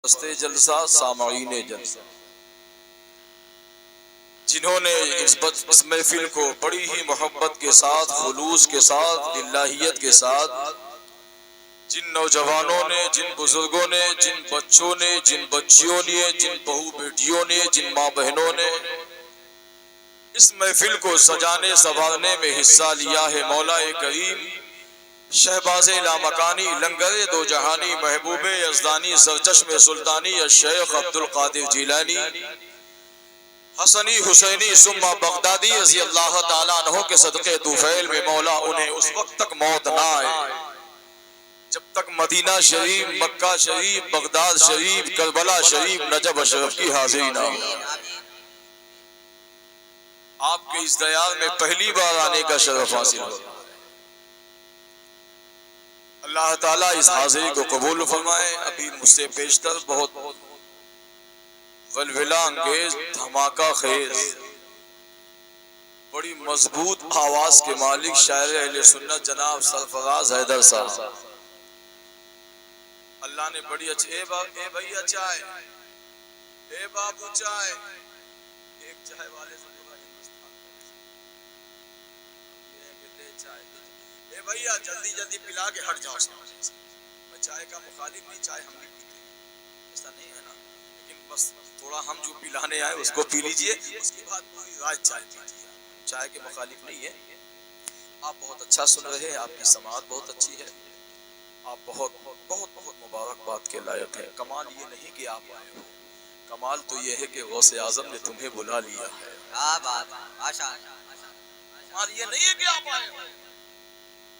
پرست جلسہ، سامعین جلسہ، جنہوں نے اس محفل کو بڑی ہی محبت کے ساتھ، خلوص کے ساتھ، للہیت کے ساتھ، جن نوجوانوں نے، جن بزرگوں نے، جن بچوں نے، جن بچیوں نے، جن بہو بیٹیوں نے، جن ماں بہنوں نے اس محفل کو سجانے سنوارنے میں حصہ لیا ہے، مولا کریم شہباز لامکانی، لنگر دو جہانی، محبوب یزدانی، سرچشم سلطانی، الشیخ عبد القادر جیلانی، حسنی حسینی ثم بغدادی رضی اللہ تعالیٰ عنہ کے صدقے طفیل میں مولا انہیں اس وقت تک موت نہ آئے جب تک مدینہ شریف، مکہ شریف، بغداد شریف، کربلا شریف، نجف اشرف کی حاضری نہ ہو۔ آپ کے اس دیار میں پہلی بار آنے کا شرف حاصل ہو۔ اللہ تعالیٰ اس حاضری کو قبول فرمائے۔ ابھی مجھ سے پیشتر بہت ولولہ انگیز، دھماکہ خیز، بڑی مضبوط آواز کے مالک شاعر اہل سنت جناب سرفراز حیدر صاحب، اللہ نے بڑی اچھی اے بھیا چائے، اے بابو چائے، ایک چائے والے سے اے بھیا جلدی جلدی پلا کے ہٹ جاؤ۔ میں چائے کا مخالف نہیں، چائے ہم بھی پیتے ہیں، ایسا نہیں ہے نا، لیکن بس تھوڑا ہم جو پلانے آئے اس کو پی لیجئے، اس کے بعد پوری رات چائے پیجئے۔ چائے کے مخالف نہیں ہے۔ آپ بہت اچھا سن رہے ہیں، آپ کی سماعت بہت اچھی ہے، آپ بہت بہت بہت مبارکباد کے لائق ہیں۔ کمال یہ نہیں کہ آپ آئے ہو، کمال تو یہ ہے کہ غوث اعظم نے تمہیں بلا لیا ہے۔ کمال یہ نہیں ہے کہ آپ آئے ہو،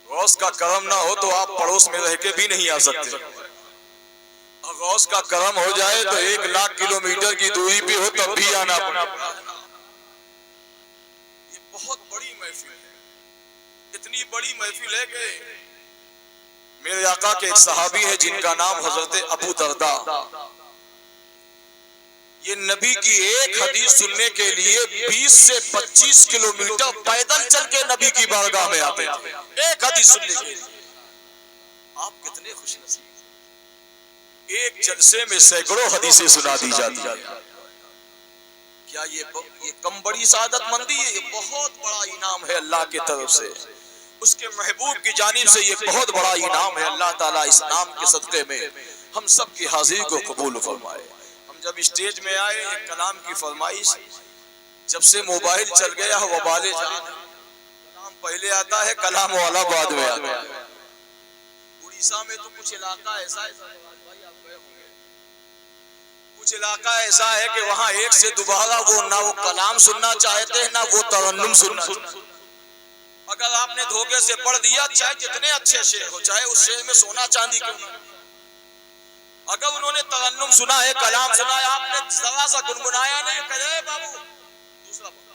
غوث کا کرم نہ ہو تو آپ پڑوس میں رہ کے بھی نہیں آ سکتے، اور غوث کا کرم ہو جائے تو 1,00,000 کلومیٹر کی دوری پہ ہو تب بھی آنا پڑے۔ یہ بہت بڑی محفل ہے، اتنی بڑی محفل ہے کہ میرے آقا کے ایک صحابی ہیں جن کا نام حضرت ابو درداء، یہ نبی کی ایک حدیث سننے کے لیے 20 سے 25 کلومیٹر پیدل چل کے نبی کی بارگاہ میں آتے تھے، ایک حدیث سننے کے لیے۔ آپ کتنے خوش نصیب، ایک جلسے میں سینکڑوں حدیثیں سنا دی جاتی ہیں۔ کیا یہ کم بڑی سعادت مندی ہے؟ یہ بہت بڑا انعام ہے اللہ کی طرف سے، اس کے محبوب کی جانب سے یہ بہت بڑا انعام ہے۔ اللہ تعالیٰ اس نام کے صدقے میں ہم سب کی حاضری کو قبول فرمائے۔ ہم جب اسٹیج میں آئے، ایک کلام کی فرمائش، جب سے موبائل چل گیا وبال جان، کلام پہلے آتا ہے، کلام والا بعد میں آتا ہے۔ اڑیسہ میں تو کچھ علاقہ ایسا ہے، کچھ علاقہ ایسا ہے کہ وہاں ایک سے دوبارہ وہ نہ وہ کلام سننا چاہتے ہیں نہ وہ ترنم سننا چاہتے ہیں۔ اگر آپ نے دھوکے سے پڑھ دیا، چاہے جتنے اچھے شعر ہو، چاہے اس شعر میں سونا چاندی کیوں نہ، اگر انہوں نے ترنم سنا ہے، کلام سنا ہے، آپ نے ذرا سا گنگنایا نہیں، کہے بابو دوسرا بتا،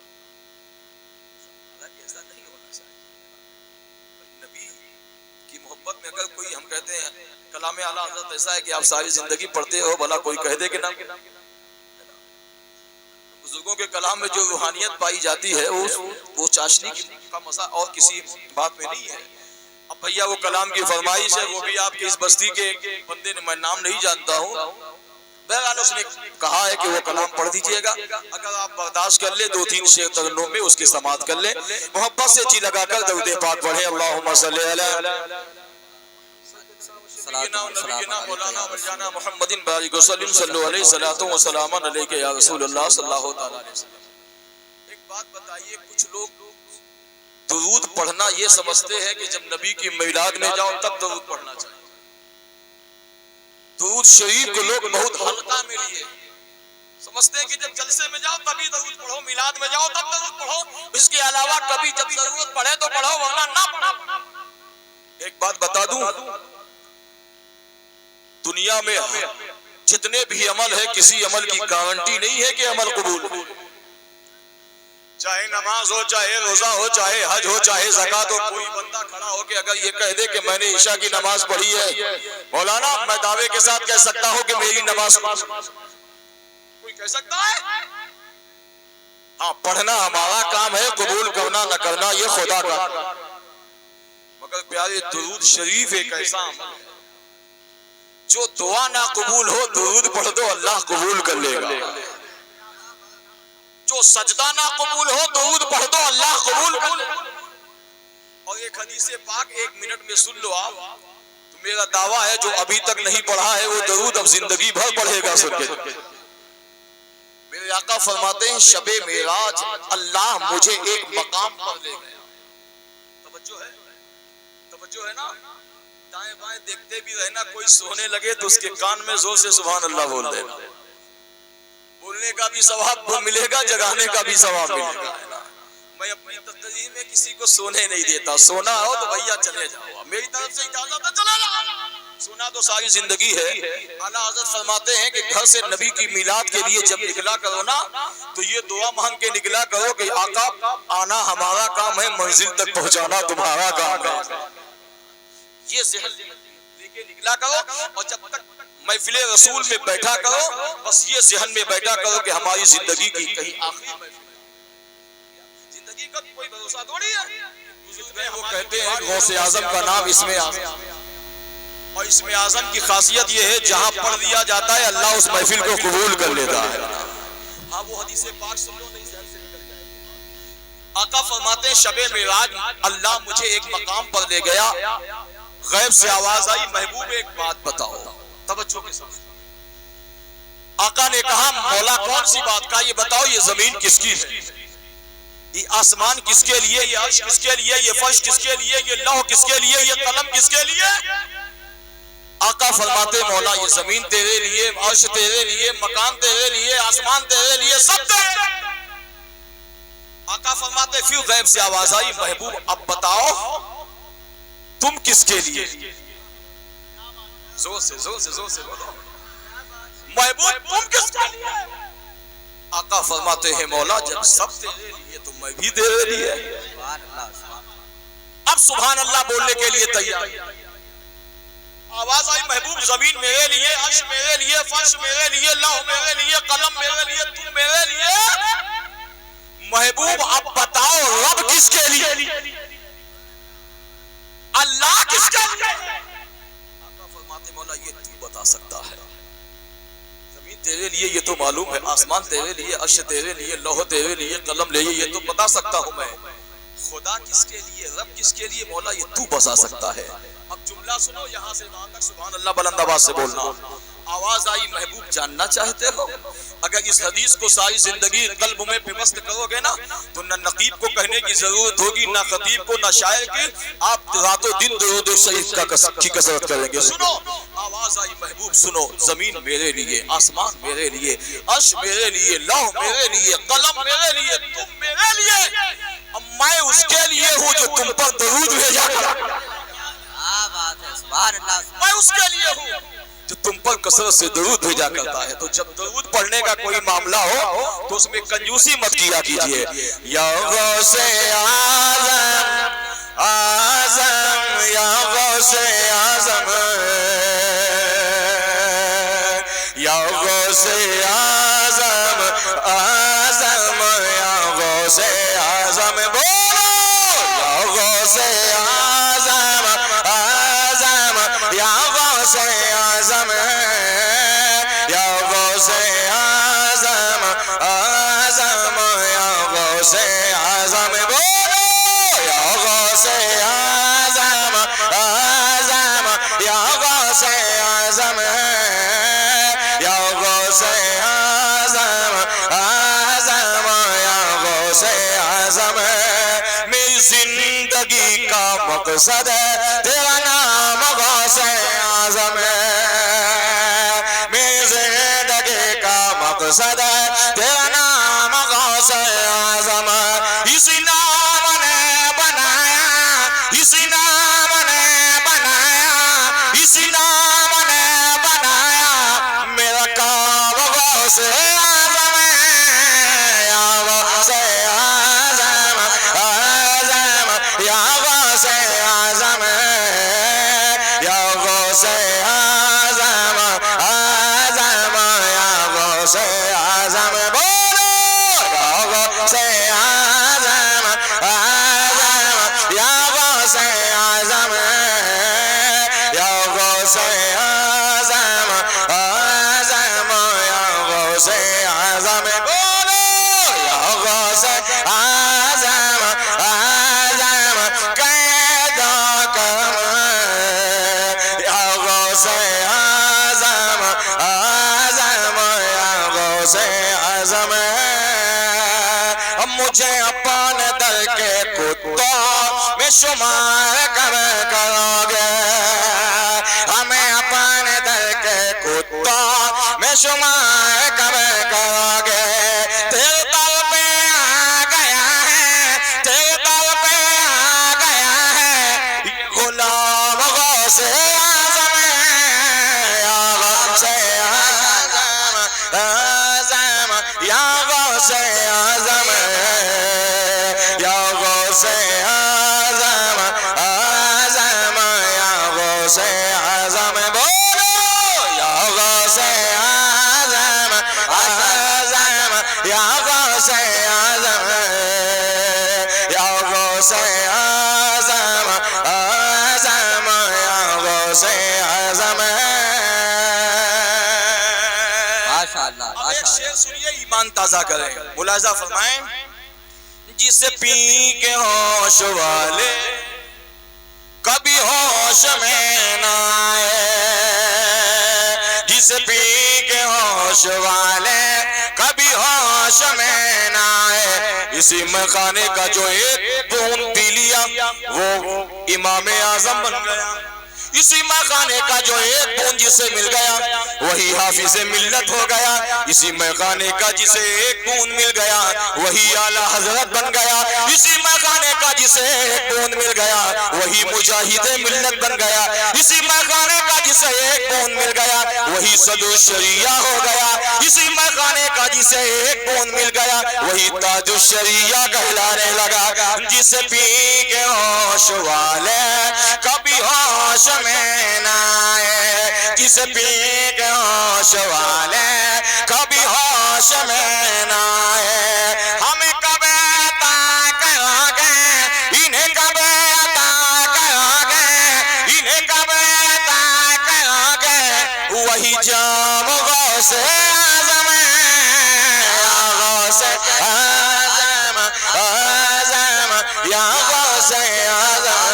ایسا نہیں ہونا چاہیے۔ نبی کی محبت میں اگر کوئی، ہم کہتے ہیں کلام اعلیٰ حضرت ایسا ہے کہ آپ ساری زندگی پڑھتے ہو، بھلا کوئی کہہ دے کہ نہ، بزرگوں کے کلام میں جو روحانیت پائی جاتی ہے وہ چاشنی کا مزہ اور کسی بات میں نہیں ہے۔ اب بھیا وہ کلام کی فرمائش ہے، وہ بھی آپ کی اس بستی کے بندے نے، میں نام نہیں جانتا ہوں، بہرحال اس نے کہا ہے کہ وہ کلام پڑھ دیجئے گا، اگر آپ برداشت کر لیں 2-3 شعر ترنم میں اس کی سماعت کر لیں، محبت سے جی لگا کر درود پاک پڑھیں، اللہم صلی علی سیدنا مولانا مولانا محمد بارک وسلم صلو علیہ صلاۃ و سلام علیک یا رسول اللہ صلی اللہ تعالی علیہ وسلم۔ ایک بات بتائیے، کچھ لوگ درود پڑھنا یہ سمجھتے ہیں کہ جب نبی کی میلاد میں جاؤ تب درود پڑھنا چاہیے۔ درود شریف کو لوگ بہت ہلکا میں لیے، سمجھتے ہیں کہ جب جلسے میں جاؤ تبھی درود پڑھو، میلاد میں جاؤ تب درود پڑھو، اس کے علاوہ کبھی جب ضرورت پڑے تو پڑھو ورنہ نہ پڑھو۔ ایک بات بتا دوں، دنیا میں جتنے بھی عمل ہے، کسی عمل کی گارنٹی نہیں ہے کہ عمل قبول ہو، چاہے نماز ہو، چاہے روزہ ہو، چاہے حج ہو، چاہے زکوٰۃ ہو۔ کوئی بندہ کھڑا ہو کے اگر یہ کہہ دے کہ میں نے عشاء کی نماز پڑھی ہے، مولانا میں دعوے کے ساتھ کہہ سکتا ہوں کہ میری نماز، کوئی کہہ سکتا ہے؟ ہاں، پڑھنا ہمارا کام ہے، قبول کرنا نہ کرنا یہ خدا کا۔ مگر پیارے، درود شریف ایک ایسا عمل ہے جو دعا نہ قبول ہو درود پڑھ دو اللہ قبول کر لے گا، جو سجدہ نہ قبول ہو درود پڑھ دو اللہ قبول کر لے گا۔ اور ایک حدیث پاک 1 منٹ میں سن لو آپ، تو میرا دعویٰ ہے جو ابھی تک نہیں پڑھا ہے وہ درود اب زندگی بھر پڑھے گا سن کے۔ میرے آقا فرماتے ہیں شب معراج اللہ مجھے ایک مقام پر لے گیا۔ توجہ ہے نا، دائیں بائیں دیکھتے بھی رہنا، کوئی سونے لگے تو اس کے کان میں زور سے سبحان اللہ بول دینا، بولنے کا بھی ثواب ملے گا، جگانے کا بھی ثواب ملے گا۔ میں اپنی تقریر میں کسی کو سونے نہیں دیتا، سونا ہو تو بھیا چلے جاؤ، میری طرف سے اجازت ہے چلا جاؤ، سونا تو ساری زندگی ہے۔ اعلیٰ حضرت فرماتے ہیں کہ گھر سے نبی کی میلاد کے لیے جب نکلا کرو نا تو یہ دعا مانگ کے نکلا کرو کہ آقا آنا ہمارا کام ہے، منزل تک پہنچانا تمہارا کام ہے، یہ ذہن لے کے نکلا کرو۔ اور جب تک محفل رسول میں بیٹھا کرو بس یہ ذہن میں بیٹھا کرو کہ ہماری زندگی کی کہیں آخری محفل، زندگی کا کوئی بھروسہ تھوڑی ہے۔ وہ کہتے ہیں غوث اعظم کا نام اسم اعظم، اور اسم اعظم کی خاصیت یہ ہے جہاں پڑھ دیا جاتا ہے اللہ اس محفل کو قبول کر لیتا ہے۔ ہاں وہ حدیث پاک سن لو نہیں ذہن سے نکل جائے گا۔ آقا فرماتے ہیں شب معراج اللہ مجھے ایک مقام پر لے گیا، غیب سے آواز آئی محبوب ایک بات بتاؤ، توجہ کے ساتھ۔ آقا نے کہا مولا کون سی بات کا، یہ بتاؤ یہ زمین کس کی ہے، یہ آسمان کس کے لیے، یہ عرش کس کے لیے، یہ فرش کس کے لیے، یہ لوح کس کے لیے، یہ قلم کس کے لیے؟ آقا فرماتے مولا یہ زمین تیرے لیے، عرش تیرے لیے، مکان تیرے لیے، آسمان تیرے لیے، سب تیرے۔ آقا فرماتے پھر غیب سے آواز آئی محبوب اب بتاؤ تم کس کے لیے، زور سے بولو محبوب تم کس کے لیے؟ آقا فرماتے ہیں مولا جب سب تیرے لیے تو میں بھی تیرے لیے۔ اب سبحان اللہ بولنے کے لیے تیار، آواز آئی محبوب زمین میرے لیے، عرش میرے لیے، فرش میرے لیے، لوح میرے لیے، قلم میرے لیے، تم میرے لیے۔ محبوب اب بتاؤ رب کس کے لیے، اللہ کس کے لیے؟ آقا فرماتے مولا یہ تو بتا سکتا ہے، زمین تیرے لیے یہ تو معلوم ہے، آسمان تیرے لیے، عرش تیرے لیے، لوح تیرے لیے، قلم لے یہ تو بتا سکتا ہوں میں، خدا کس کے لیے، رب کس کے لیے مولا یہ تو بتا سکتا ہے۔ اب جملہ سنو یہاں سے وہاں تک سبحان اللہ بلند آواز سے بولنا۔ آواز آئی محبوب جاننا چاہتے ہو، اگر اس حدیث کو ساری زندگی قلب میں پیوست کرو گے نا تو نہ نقیب کو کہنے کی ضرورت ہوگی، نہ خطیب کو، نہ شاعر کی، آپ راتوں دن درود شریف کی کثرت کریں گے۔ سنو آواز آئی محبوب سنو، زمین میرے لیے، آسمان میرے لیے، عرش میرے لیے، لوح میرے لیے، قلم میرے لیے، تم میرے لیے، اب میں اس کے لیے ہوں جو تم پر درود بھیجا کرتا، میں اس کے لیے ہوں جو تم پر کثرت سے درود بھیجا کرتا ہے۔ تو جب درود پڑھنے کا کوئی معاملہ ہو تو اس میں کنجوسی مت کیا کیجئے۔ یا غوث اعظم اعظم یا غوث اعظم یا غوث اعظم اعظم یا غوث اعظم بولو یا غوث اعظم اعظم یا غوث اعظم یا غوث اعظم اعظم یا غوث اعظم بولو یا غوث اعظم اعظم یا غوث اعظم یا غوث اعظم اعظم یا غوث اعظم میری زندگی کا مقصد ہے تیرا نام غوث اعظم ہے، میری زندگی کا مقصد ہے تیرا نام غوث اعظم ہے۔ اسی نام نے بنایا، اسی نام نے بنایا، اسی نام نے بنایا میرا کام غوث اعظم ہے، یا غوث اعظم اعظم یا غوث اعظم یا غوث اعظم اعظم یا غوث اعظم بولو یا غوث اعظم اعظم یا غوث اعظم یا غوث اعظم غوث اعظم بولو یا غوث اعظم اعظم قیدا کرم یا غوث اعظم اعظم یا غوث اعظم مجھے اپنے در کے کتوں میں شمار کرو گے ہمیں اپنے در کے کتوں میں شمار کرو گے تیرے در پہ آ گیا ہے تیرے در پہ آ گیا ہے یہ غلام غوث اعظم یا غوث اعظم اعظم یا غوث اعظم یا غوث اعظم اعظم یا غوث اعظم بولو یا غوث اعظم اعظم یا غوث اعظم یا غوث اعظم اعظم یا غوث اعظم ماشاءاللہ اب ایک شعر سنیے ایمان تازہ کریں ملاحظہ فرمائیں جسے پی کے ہوش والے کبھی ہوش میں نہ آئے جسے پی کے ہوش والے کبھی ہوش میں نہ آئے اسی مخانے کا جو ایک بوند پی لیا وہ امام اعظم بن گیا اسی مخانے کا جو ایک بوند جسے مل گیا وہی حافظ ملت ہو گیا اسی مخانے کا جسے ایک بوند مل گیا وہی اعلیٰ حضرت بن گیا اسی مخانے کا جسے ایک بوند مل گیا وہی مجاہد ملت بن گیا اسی مخانے کا جسے ایک بوند مل گیا وہی صدر الشریعہ ہو گیا اسی مخانے کا جسے ایک بوند مل گیا وہی تاج الشریعہ کہلانے لگا جسے پی کے ہوش والے کبھی ہوش میں نہ آئے جسے پی کے ہوش والے کبھی ہوش میں نہ آئے ہمیں کب عطا کرو گے انہیں کب عطا کرو گے انہیں کب عطا کرو گے وہی جام غوث اعظم یا غوث اعظم اعظم یا غوث اعظم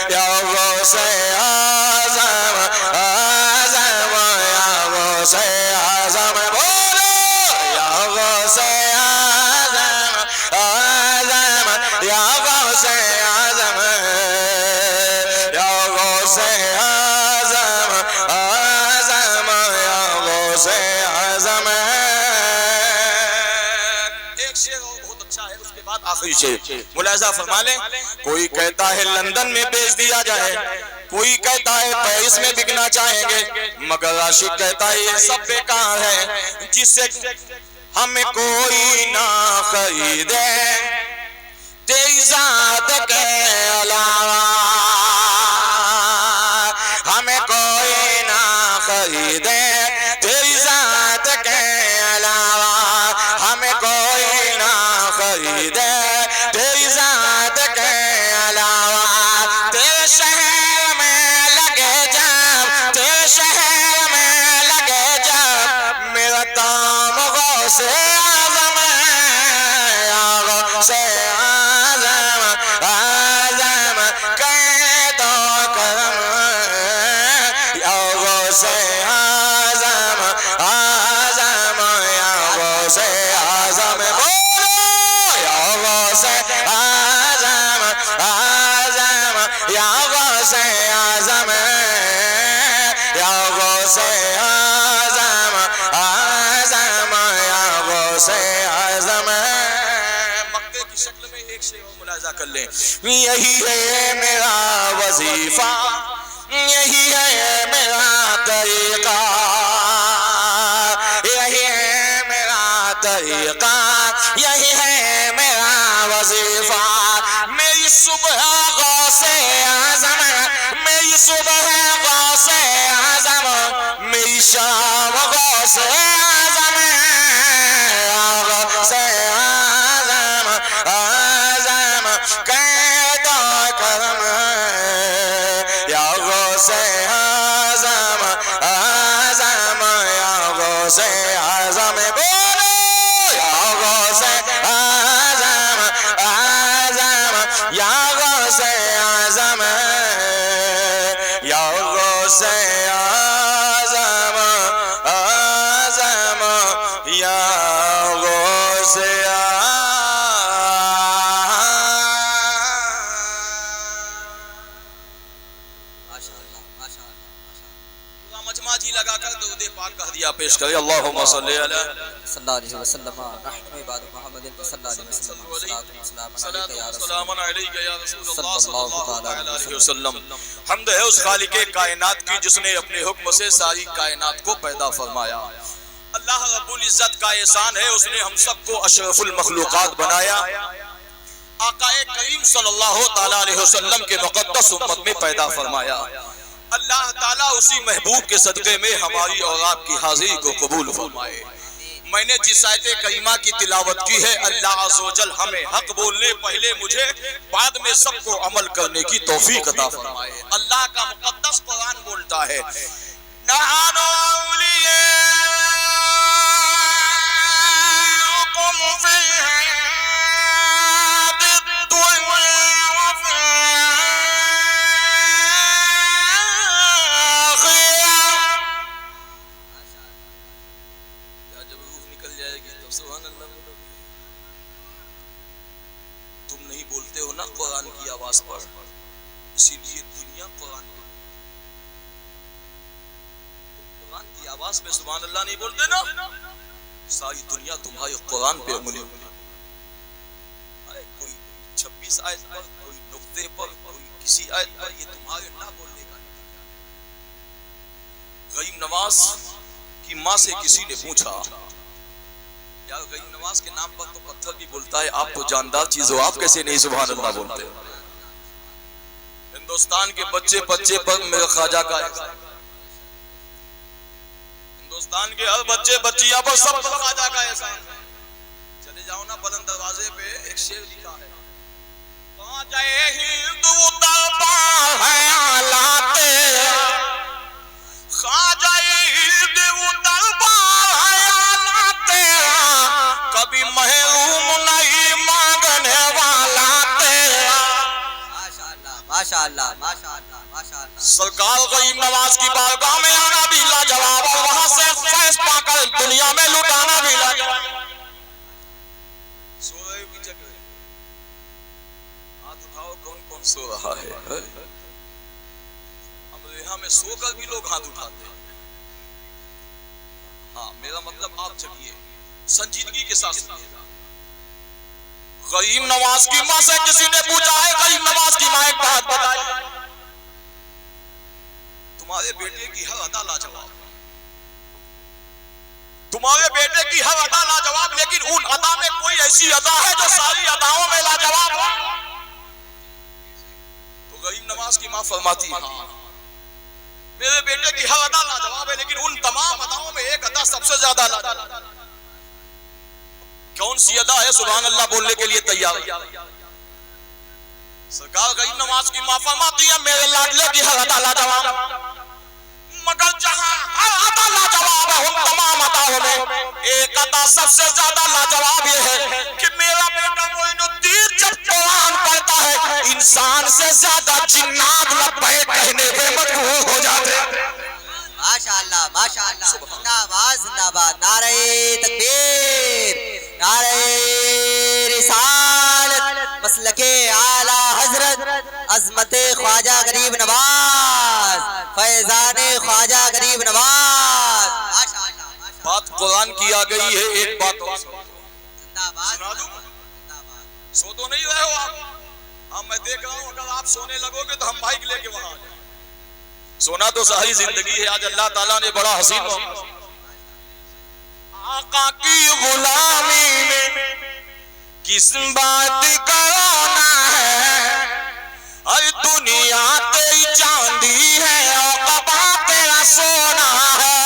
یا غوث اعظم اعظم یا غوث اعظم بولو یا غوث اعظم اعظم یا غوث اعظم یا غوث اعظم اعظم یا غوث اعظم ایک شعر اور بہت اچھا ہے اس کے بعد آخری شعر ملاحظہ فرما لیں کوئی کہتا ہے لندن میں بیچ دیا جائے کوئی کہتا ہے پیرس میں بکنا چاہیں گے مگر عاشق کہتا ہے یہ سب بیکار ہے جس سے ہمیں کوئی نہ خریدے تیری ذات کے علاوہ ہمیں کوئی نہ خریدے تیری ذات کے علاوہ ہمیں کوئی نہ خریدے تیری ذات کے علاوہ تیرے شہر میں لگے جب تیرے شہر میں لگے جب میرا دام غوث اعظم یا غوث اعظم اعظم قید و کرم یا غوث اعظم اعظم یا غوث اعظم بولو یا غوث اعظم اعظم یا غوث اعظم یا غوث اعظم اعظم یا غوث اعظم مقطع کی شکل میں ایک شعر اور ملاحظہ کر لیں یہی ہے میرا وظیفہ یہی ہے میرا طریقہ یہی ہے میرا طریقہ یہی ہے میرا وظیفہ میری صبح غوث اعظم میری صبح غوث اعظم میری شام غوث اعظم یا غوث اعظم اعظم قید و کرم یا غوث اعظم اعظم یا غوث غوث اعظم بولو یا غوث اعظم اعظم یا غوث اعظم یا غوث اعظم اعظم یا غوث مجمع جی لگا کر درود پاک کا ہدیہ پیش کرے اللہم صلی علی صلی اللہ علیہ وسلم نحن عباد محمد صلی اللہ علیہ وسلم صلاۃ و سلام علیک یا رسول اللہ صلی اللہ علیہ وسلم. حمد ہے اس خالق کائنات کی جس نے اپنے حکم سے ساری کائنات کو پیدا فرمایا. اللہ رب العزت کا احسان ہے اس نے ہم سب کو اشرف المخلوقات بنایا, آقا کریم صلی اللہ تعالی علیہ وسلم کے مقدس امت میں پیدا فرمایا. اللہ تعالیٰ اسی محبوب کے صدقے میں ہماری اور آپ کی حاضری کو قبول فرمائے. میں نے جس آیت کریمہ کی تلاوت کی ہے, اللہ عز و جل ہمیں حق بولنے پہلے مجھے بعد میں سب کو عمل کرنے کی توفیق عطا فرمائے. اللہ کا مقدس قرآن بولتا ہے نحن اولیاؤکم فی الحیاۃ الدنیا وفی بولتے ہو نا قرآن کی آواز پر, اسی لیے دنیا قرآن کی آواز پہ سبحان اللہ نہیں بولتے نا, ساری دنیا تمہارے قرآن پہ عمل ہے. کوئی 26 آیت پر, کوئی نقطے پر, کوئی کسی آیت پر, یہ تمہارے نہ بولنے کا. غریب نواز کی ماں سے کسی نے پوچھا یار غریب نواز کے نام پر تو پتھر بھی بولتا ہے, آپ تو جاندار چیز ہو, آپ کیسے نہیں سبحان اللہ بولتے؟ ہندوستان کے بچے بچے پر میرے خواجہ کا احسان, ہندوستان کے ہر بچے بچیاں پر سب پر خواجہ کا احسان. چلے جاؤ نا بلند دروازے پہ ایک شعر لکھا ہے خواجہ ہند وہ دربار ہے آلات, خواجہ ہند وہ دربار ہے آلات, کبھی محروم نہیں مانگنے والا تیرا. ماشاءاللہ ماشاءاللہ ماشاءاللہ. سرکار غریب نواز کی بارگاہ میں آنا بھی لاجواب, اور وہاں سے فیض پا کر دنیا میں لٹانا بھی لاجواب. سو رہے بھی جگ رہے, ہاتھ اٹھاؤ کون کون سو رہا ہے. امریکہ میں سو کر بھی لوگ ہاتھ اٹھاتے ہیں. ہاں میرا مطلب آپ جگیے, سنجیدگی کے ساتھ سنیے گا. غریب نواز کی ماں سے کسی نے پوچھا ہے, غریب نواز کی ماں ایک بات بتائی, تمہارے بیٹے کی ہر ادا لاجواب, تمہارے بیٹے کی ہر ادا لاجواب, لیکن ان ادا میں کوئی ایسی ادا ہے جو ساری اداؤں میں لاجواب ہو. تو غریب نواز کی ماں فرماتی ہے میرے بیٹے کی ہر ادا لاجواب ہے, لیکن ان تمام اداؤں میں ایک ادا سب سے زیادہ لاجواب. کون سی ادا ہے؟ سبحان اللہ بولنے کے لیے تیار. سرکار غریب نواز کی ماں فرماتی ہے میرے لاڈلے کی ہر ادا لاجواب, مگر جہاں ہر ادا لاجواب ہے ان تمام اداؤں میں ایک ادا سب سے زیادہ لاجواب یہ ہے کہ میرا بیٹا معین الدین جب قرآن پڑھتا ہے انسان سے زیادہ جنات لبیک کہنے پہ مجبور ہو جاتے ہیں. ماشاءاللہ ماشاءاللہ. زندہ آباد زندہ آباد. نعرہ تکبیر, نعرہ رسالت, مسلک اعلی حضرت عظمت خواجہ غریب نواز, فیضان خواجہ غریب نواز. بات قرآن کی آ گئی ہے, ایک بات زندہ آباد. سو تو نہیں رہے ہو آپ؟ ہاں میں دیکھ رہا ہوں, اگر آپ سونے لگو گے تو ہم بائک لے کے وہاں آ جائیں. سونا تو ساری زندگی ہے. آج اللہ تعالیٰ نے بڑا حسین آقا کی غلامی میں کس بات کرانا ہے, ہر دنیا تیری چاندی ہے اور قبا تیرا سونا ہے.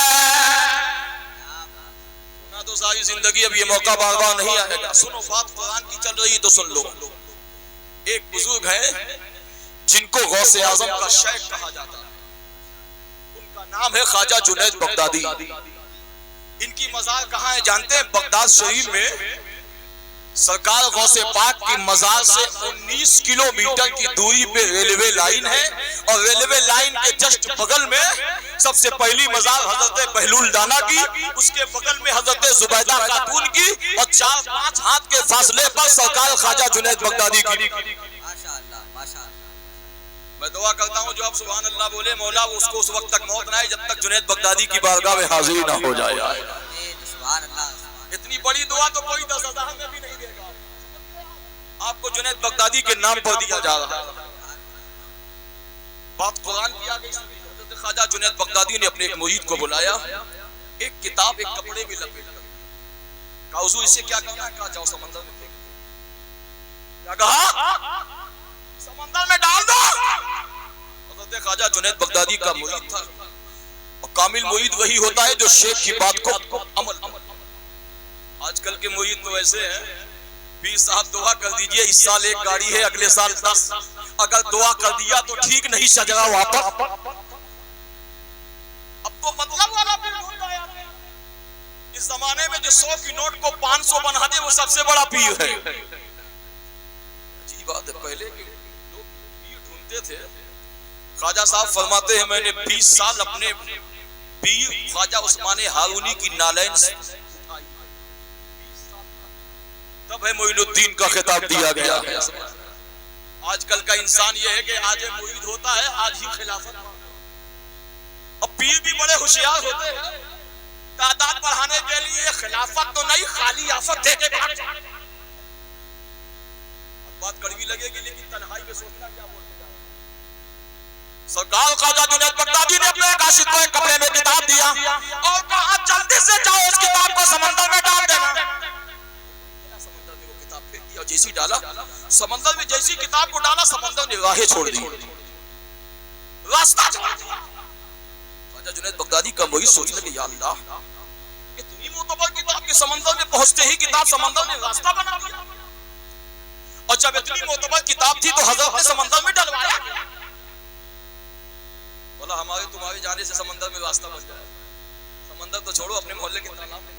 سونا تو ساری زندگی, اب یہ موقع بار بار نہیں آئے گا. سنو بات قرآن کی چل رہی تو سن لو. ایک بزرگ ہے جن کو غوث اعظم کا شیخ کہا جاتا ہے, نام ہے خواجہ جنید بغدادی. ان کی مزار کہاں ہے جانتے ہیں؟ بغداد شریف میں سرکار غوث پاک کی مزار سے 19 کلومیٹر کی دوری پہ ریلوے لائن ہے، اور ریلوے لائن کے جسٹ بغل میں سب سے پہلی مزار حضرت بہلول دانا کی، اس کے بغل میں حضرت زبیدہ خاتون کی، اور 4-5 ہاتھ کے فاصلے پر سرکار خواجہ جنید بغدادی کی۔ ماشاءاللہ ماشاءاللہ۔ میں دعا کرتا ہوں جو آپ سبحان اللہ بولے مولا اس کو اس وقت تک موت نہ آئے جب تک جنید بغدادی کی بارگاہ میں حاضری نہ ہو جائے۔ سبحان اللہ۔ اتنی بڑی دعا تو کوئی 10,000 میں بھی نہیں دے گا، آپ کو جنید بغدادی کے نام پر دیا جا رہا ہے۔ بات قرآن کی آگئی، حضرت خواجہ جنید بغدادی نے اپنے ایک مرید کو بلایا، ایک کتاب ایک کپڑے میں لپیٹ کر کہا حضور اسے کیا کرنا ہے؟ کہا جاؤ سمندر میں پھینک دو۔ کیا کہا؟ سمندر میں ڈال دو۔ حضرت خواجہ جنید بغدادی کا مرید تھا، اور کامل مرید وہی ہوتا ہے جو شیخ کی بات کو عمل۔ آج کل کے مرید تو ایسے ہیں، 20 صاحب دعا کر دیجئے، اس سال 1 گاڑی ہے اگلے سال 10، اگر دعا کر دیا تو ٹھیک نہیں شجرا واپس۔ اب تو مطلب والا پیر ڈھونڈا ہے، اس زمانے میں جو 100 کی نوٹ کو 500 بنا دے وہ سب سے بڑا پیر ہے۔ عجیب بات ہے، پہلے کے لوگ پیر ڈھونڈتے تھے۔ خواجہ صاحب فرماتے ہیں میں نے 20 سال اپنے پیر خواجہ عثمان ہارونی کی نالین سے تب ہے معین الدین کا خطاب دیا گیا ہے۔ آج کل کا انسان یہ ہے کہ آج مرید ہوتا ہے آج ہی خلافت، اب پیر بھی بڑے ہوشیار ہوتے ہیں، تعداد بڑھانے کے لیے خلافت تو نہیں خالی آفت دے کے بات کڑوی لگے گی لیکن تنہائی میں سوچنا کیا بولتے جا رہا ہے۔ سرکار خواجہ جنید بغدادی نے اپنے ایک عاشق کو ایک کپڑے میں کتاب دیا اور کہا جلدی سے جاؤ اس کتاب کو سمندر میں ڈال دینا۔ اور جیسی ڈالا سمندر میں، جیسی کتاب کو ڈالا سمندر نے راہیں چھوڑ دی، راستہ چھوڑ دیا۔ خواجہ جنید بغدادی کا مرید سوچنے لگے یا اللہ، اتنی معتبر کتاب کے سمندر میں پہنچتے ہی کتاب سمندر نے راستہ بنا دیا، اور جب اتنی معتبر کتاب تھی تو حضرت نے سمندر میں ڈلوایا۔ بولا ہمارے تمہارے جانے سے سمندر میں راستہ بن جائے، سمندر تو چھوڑو اپنے محلے کے تالاب میں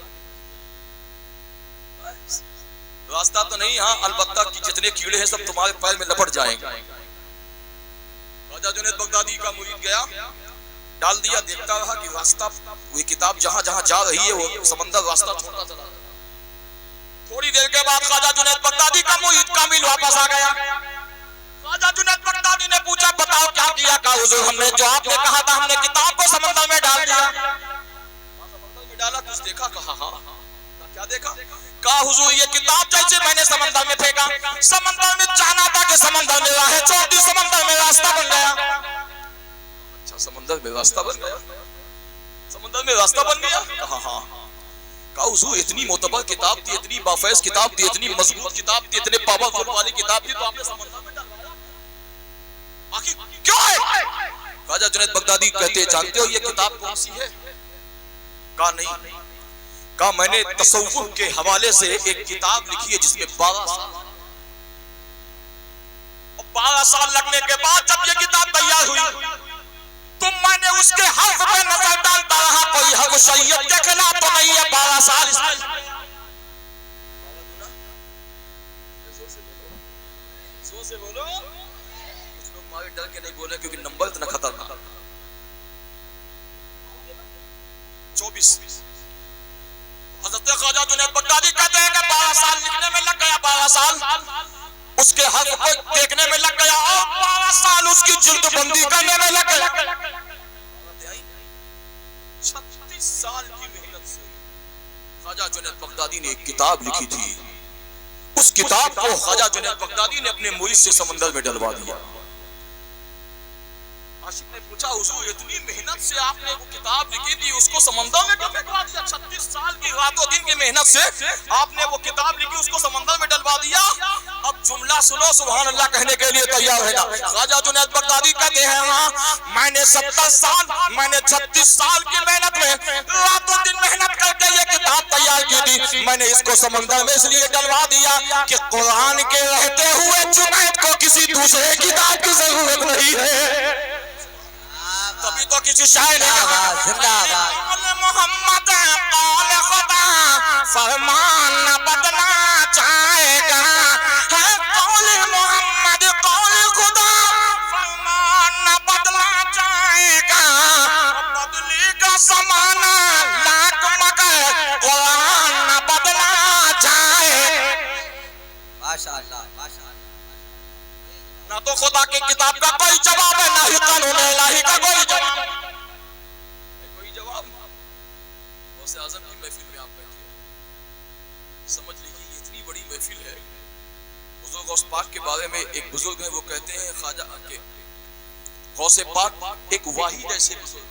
راستہ تو نہیں، ہاں البتہ کہ جتنے کیڑے ہیں سب تمہارے پیر میں لپٹ جائیں گے۔ خواجہ جنید بغدادی کا مرید گیا، ڈال دیا، دیکھتا رہا کہ راستہ، وہ کتاب جہاں جہاں جا رہی ہے وہ سمندر راستہ چھوڑتا چلا رہا۔ تھوڑی دیر کے بعد خواجہ جنید بغدادی کا مرید کامل واپس آ گیا۔ خواجہ جنید بغدادی نے پوچھا بتاؤ کیا کیا؟ کہا حضور ہم نے جو آپ نے کہا تھا ہم نے کتاب کو سمندر میں ڈال دیا۔ سمندر میں ڈالا کچھ دیکھا؟ کہا ہاں۔ کیا دیکھا؟ کہا حضور یہ کتاب جیسے میں نے سمندر میں پھینکا، سمندر میں جانا تھا کہ سمندر میں راہیں چھوڑ دی، سمندر میں راستہ بن گیا۔ اچھا سمندر میں راستہ بن گیا، سمندر میں راستہ بن گیا؟ کہا ہاں۔ کہا حضور اتنی معتبر کتاب تھی، اتنی بافیض کتاب تھی، اتنی مضبوط کتاب تھی، اتنے پاورفل والی کتاب تھی، تو آپ نے سمندر میں ڈالوایا آخر کیوں ہے؟ خواجہ جنید بغدادی کہتے جانتے ہو یہ کتاب کون سی ہے؟ کہا نہیں۔ کہا میں نے تصوف کے حوالے سے ایک کتاب لکھی ہے جس میں 12 سال، اور 12 سال لگنے کے بعد جب یہ کتاب تیار ہوئی تو میں نے اس کے حرف پہ نظر ڈالتا رہا، کوئی حرف شریعت کے خلاف تو نہیں ہے۔ 12 سال اس میں زور سے بولو، کچھ لوگ مارے ڈر کے نہیں بولے کیونکہ نمبر اتنا خطرناک۔ 24 حضرت خواجہ جنید بغدادی کہتے ہیں کہ 12 سال لکھنے میں لگ گیا، 12 سال اس کے حرف کو دیکھنے میں لگ گیا، اور 12 سال اس کی جلد بندی کرنے میں لگ گیا۔ 36 سال کی محنت سے خواجہ جنید بغدادی نے ایک کتاب لکھی تھی، اس کتاب کو خواجہ جنید بغدادی نے اپنے مرید سے سمندر میں ڈلوا دیا۔ عاشق نے پوچھا حضور اتنی محنت سے آپ نے وہ کتاب لکھی تھی اس کو سمندر میں کیوں پھینکوا دیا؟ 36 سال کی رات و دن کی محنت سے آپ نے وہ کتاب لکھی اس کو سمندر میں ڈلوا دیا۔ اب جملہ سنو سبحان اللہ کہنے کے لیے تیار ہے نا۔ خواجہ جنید بغدادی کہتے ہیں ہاں میں نے 70 سال، میں نے 36 سال کی محنت میں رات و دن محنت کر کے یہ کتاب تیار کی تھی، میں نے اس کو سمندر میں اس لیے ڈلوا دیا کہ قرآن کے رہتے ہوئے جنید کو کسی دوسرے کتاب کی ضرورت نہیں ہے۔ تبھی تو کسی شاعر نے کہا محمد قال فرمان نہ بدلنا چاہے گا، ہے قول محمد قول خدا، فرمان نہ بدلنا چاہے گا، بدلی کا زمانہ لاکھ مگر قرآن نہ بدلنا چاہے۔ ماشاءاللہ ماشاءاللہ۔ نہ تو خدا کی کتاب کا کوئی جواب ہے، نہ ہی قانون الہی کا کوئی جواب ہے۔ کوئی جواب غوث اعظم کی محفل میں آپ بیٹھے، سمجھ لیجیے یہ اتنی بڑی محفل ہے۔ بزرگ غوث پاک کے بارے میں ایک بزرگ ہیں، وہ کہتے ہیں خواجہ کے غوث پاک ایک واحد ایسے بزرگ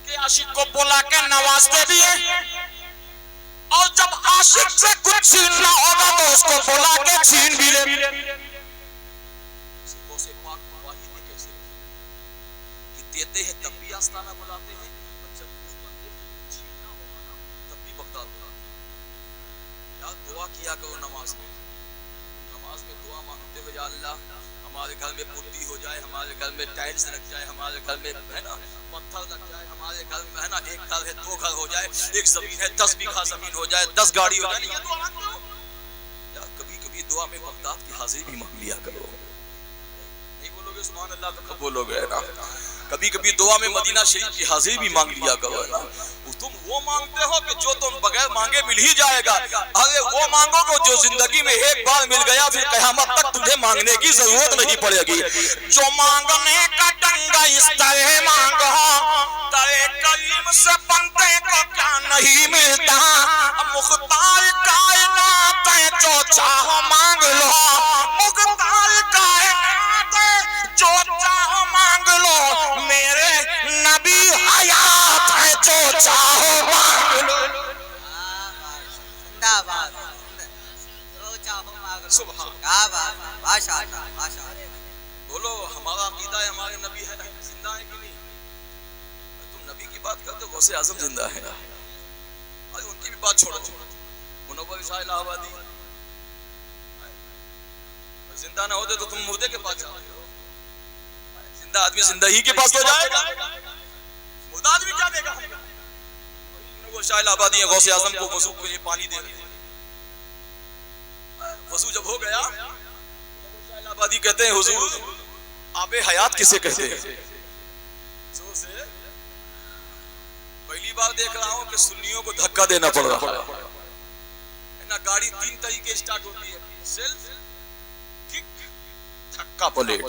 کہ عاشق کو بلا کے نوازتے بھی ہیں، اور جب عاشق سے کچھ چھیننا ہوگا تو اس کو بلا کے چھین بھی لے۔ غوث پاک واحد ہے کیسے کہ دیتے ہیں تب بھی آستانہ بلاتے ہیں، اور جب اس بندے سے چھیننا ہوگا نا تب بھی بغداد بلاتے ہیں۔ یا دعا کیا کرو نماز میں دعا مانگتے ہو، یا اللہ ہمارے گھر میں پٹی ہو جائے، ہمارے گھر میں ٹائلز لگ جائے، ہمارے گھر میں ہے نا پتھر لگ جائے، ہمارے گھر میں ہے نا ایک گھر ہے 2 گھر ہو جائے، ایک زمین ہے 10 بیگھہ زمین ہو جائے، 10 گاڑی ہو جائے۔ یہ دعا مانگتے ہو یا کبھی کبھی دعا میں بغداد کی حاضری بھی مانگ لیا کرو؟ نہیں بولو گے سبحان اللہ تو کب بولو گے نا؟ کبھی کبھی دعا میں مدینہ شریف کی حاضری بھی مانگ لیا کرو نا۔ تم وہ مانگتے ہو کہ جو تم بغیر مانگے مل ہی جائے گا، ارے وہ مانگو گے جو زندگی میں ایک بار مل گیا پھر قیامت تک تمہیں مانگنے کی ضرورت نہیں پڑے گی۔ جو مانگنے کا ڈنگا اس طرح مانگو، ترے کریم سے بندے کو کیا نہیں ملتا، مختار کائنات ہے جو چاہو مانگ لو، مختار کائنات ہے جو چاہو مانگ لو، میرے نبی حیات ہے جو چاہو مانگ لو۔ زندہ باد، جو چاہو مانگ لو۔ سبحان کیا بات ہے، ماشاءاللہ ماشاءاللہ۔ بولو ہمارا عقیدہ ہے ہمارے نبی ہے زندہ ہے کہ نہیں؟ تم نبی کی بات کرتے ہو، غوث اعظم زندہ ہے، ارے ان کی بھی بات چھوڑو۔ منور شاہ الہ آبادی زندہ نہ ہوتے تو تم مردے کے پاس جاتے ہو، زندہ آدمی زندہ ہی کے پاس ہو جائے گا، مردہ آدمی کیا دے گا؟ منور شاہ الہ آبادی ہیں، غوث اعظم کو وضو کے لیے پانی دے رہے ہیں، وضو جب ہو گیا منور شاہ الہ آبادی کہتے ہیں حضور آب حیات کسے کہتے ہیں؟ زور سے پہلی بار دیکھ رہا ہوں کہ سنیوں کو دھکا دینا پڑ رہا ہے نا۔ گاڑی 3 طریقے سٹارٹ ہوتی ہے، سیلف، کک، دھکا پلیٹ۔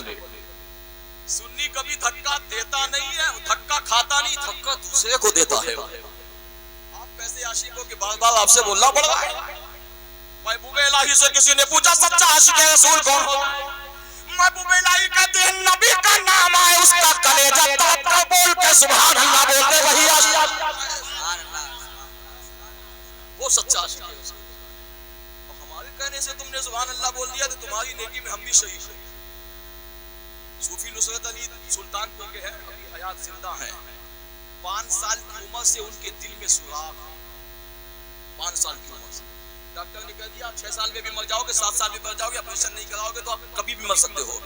سنی کبھی دھکا دیتا نہیں ہے، دھکا کھاتا نہیں، دھکا دوسرے کو دیتا ہے۔ آپ کیسے عاشق ہو کہ بار بار آپ سے بولنا پڑ رہا ہے؟ محبوب الہی سے کسی نے پوچھا سچا عاشق رسول کون ہوتا ہے؟ محبوب الہی کہتے ہیں نبی کا نام آئے اس کا کلیجہ تڑپ کر بول کے سبحان اللہ بولتے وہی عاشق، وہ سچا عاشق ہے۔ اور ہمارے کہنے سے تم نے سبحان اللہ بول دیا تو تمہاری نیکی میں ہم بھی شریک ہیں۔ صوفی نصرت علی سلطان پور کے ہیں، ابھی حیات زندہ ہیں، 5 سال کی عمر سے ان کے دل میں سراغ ہے، 5 سال کی عمر سے ڈاکٹر نے کہہ دیا 6 سال میں بھی مر جاؤ گے، 7 سال میں مر جاؤ گے، آپریشن نہیں کراؤ گے تو آپ کبھی بھی مر سکتے ہو۔